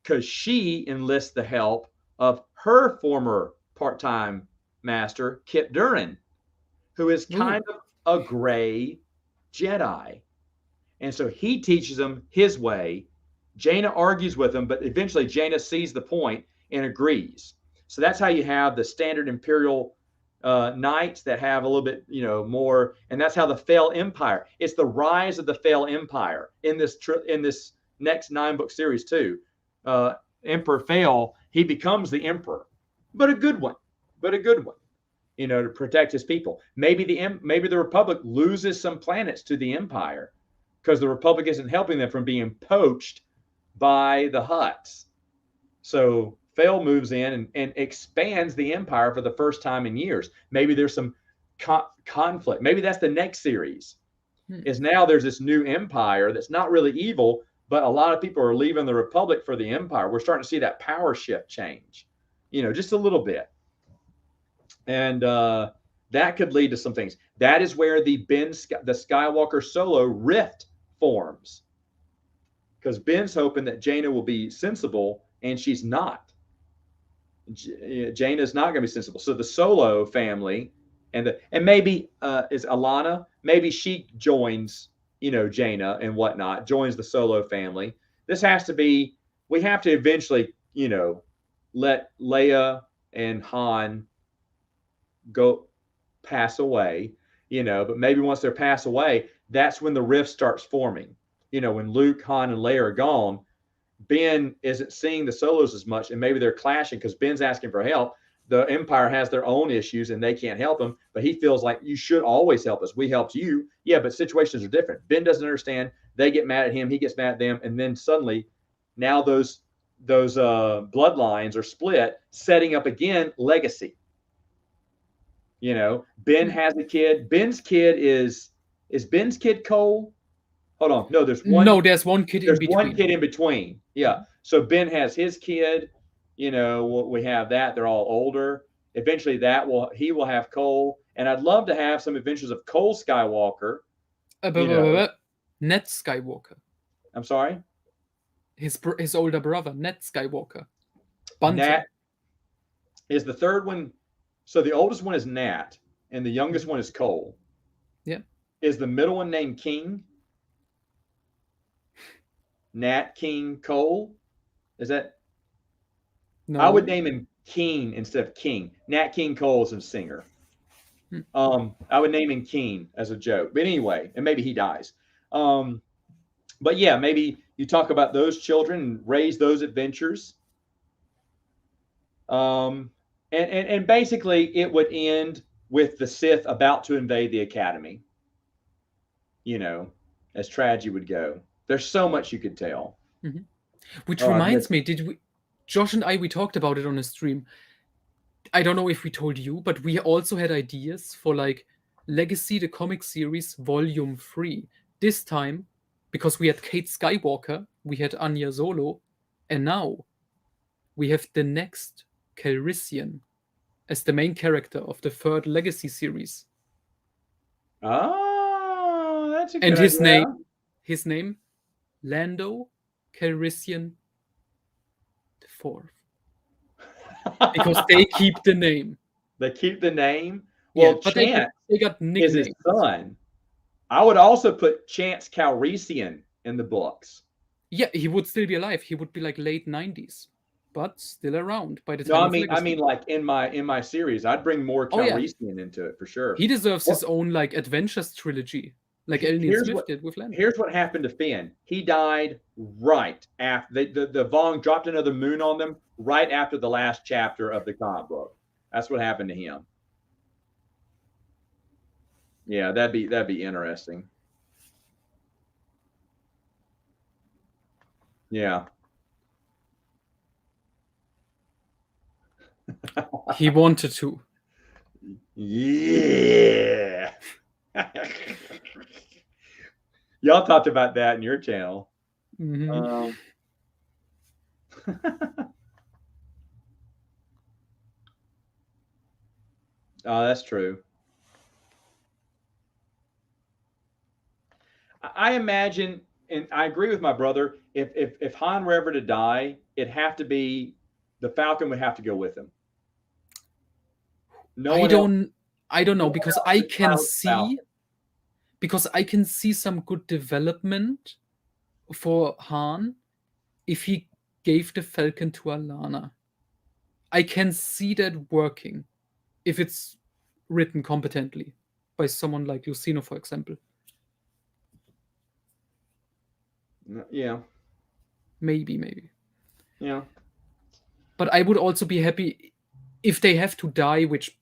Because she enlists the help of her former part-time master, Kip Durin, who is kind of a gray Jedi. And so he teaches them his way. Jaina argues with him, but eventually Jaina sees the point and agrees. So that's how you have the standard Imperial knights that have a little bit, more, and that's how the Fail Empire. It's the rise of the Fail Empire in this next 9-book series too. Emperor Fail, he becomes the emperor, but a good one, to protect his people. Maybe the Republic loses some planets to the Empire because the Republic isn't helping them from being poached by the Hutts. So Fail moves in and expands the Empire for the first time in years. Maybe there's some conflict. Maybe that's the next series. Is now there's this new empire that's not really evil, but a lot of people are leaving the Republic for the Empire. We're starting to see that power shift change, just a little bit. And that could lead to some things. That is where the Skywalker Solo rift forms. Because Ben's hoping that Jaina will be sensible, and she's not. Jaina's not going to be sensible. So the Solo family, and maybe is Alana, maybe she joins, Jaina and whatnot, joins the Solo family. This has to be, we have to eventually, let Leia and Han go pass away, but maybe once they're passed away, that's when the rift starts forming. When Luke, Han, and Leia are gone, Ben isn't seeing the Solos as much, and maybe they're clashing because Ben's asking for help. The Empire has their own issues and they can't help him, but he feels like you should always help us. We helped you. Yeah, but situations are different. Ben doesn't understand. They get mad at him. He gets mad at them. And then suddenly now those bloodlines are split, setting up again legacy. Ben has a kid. Ben's kid is Ben's kid Cole? Hold on. No, there's one. No, there's one kid in between. There's one kid in between. Yeah. So Ben has his kid. We have that. They're all older. Eventually, he will have Cole, and I'd love to have some adventures of Cole Skywalker. Ned Skywalker. I'm sorry. His older brother, Ned Skywalker. Nat is the third one. So the oldest one is Nat, and the youngest one is Cole. Yeah. Is the middle one named King? Nat King Cole? Is that? No. I would name him King instead of King. Nat King Cole is a singer. I would name him King as a joke. But anyway, and maybe he dies. But yeah, maybe you talk about those children and raise those adventures. And basically it would end with the Sith about to invade the Academy. As tragedy would go. There's so much you could tell. Mm-hmm. Which reminds me, Josh and we talked about it on a stream. I don't know if we told you, but we also had ideas for Legacy, the comic series, Volume 3. This time, because we had Kate Skywalker, we had Anya Solo, and now we have the next Calrissian as the main character of the third Legacy series. Oh, that's a And good idea. his name, Lando Calrissian IV. Because they keep the name. They keep the name. Yeah, Well, but Chance they got is his nicknames. son. I would also put Chance Calrissian in the books. Yeah, he would still be alive. He would be like late 90s, but still around by the No, time I of mean, Legacy. like in my series, I'd bring more Oh yeah, Calrissian into it for sure. he deserves What, his own like adventures trilogy, like Elnian Smith did with Lando. here's what happened to Finn. He died right after the Vong dropped another moon on them right after the last chapter of the comic book. That's what happened to him. Yeah, that'd be interesting. Yeah. He wanted to. Yeah. Y'all talked about that in your channel. Mm-hmm. Oh, that's true. I imagine, and I agree with my brother. If Han were ever to die, it'd have to be the Falcon would have to go with him. No one else. I don't know No because one else could pilot the Falcon. I can see some good development for Han if he gave the Falcon to Alana. I can see that working if it's written competently by someone like Lucino, for example. Yeah. Maybe. Yeah. But I would also be happy if they have to die, which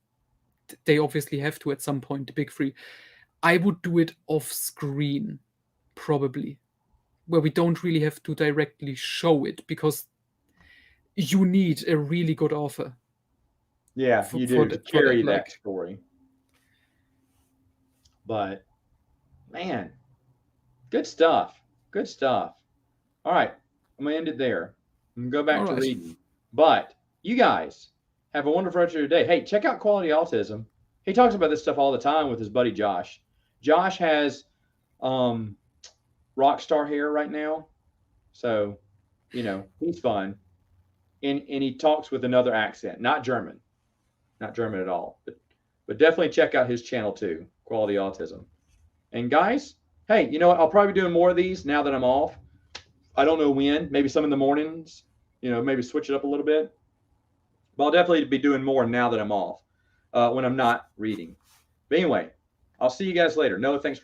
they obviously have to at some point, the big three. I would do it off screen, probably, where we don't really have to directly show it because you need a really good author. Yeah, you do to carry that story. But man, good stuff. Good stuff. All right, I'm gonna end it there. I'm gonna go back to reading. But you guys have a wonderful rest of your day. Hey, check out Quality Autism. He talks about this stuff all the time with his buddy Josh. Josh has rock star hair right now, so he's fun, and he talks with another accent, not German at all, but definitely check out his channel too, Quality Autism. And guys, hey, you know what? I'll probably be doing more of these now that I'm off. I don't know when, maybe some in the mornings, maybe switch it up a little bit. But I'll definitely be doing more now that I'm off, when I'm not reading. But anyway, I'll see you guys later. Noah, thanks for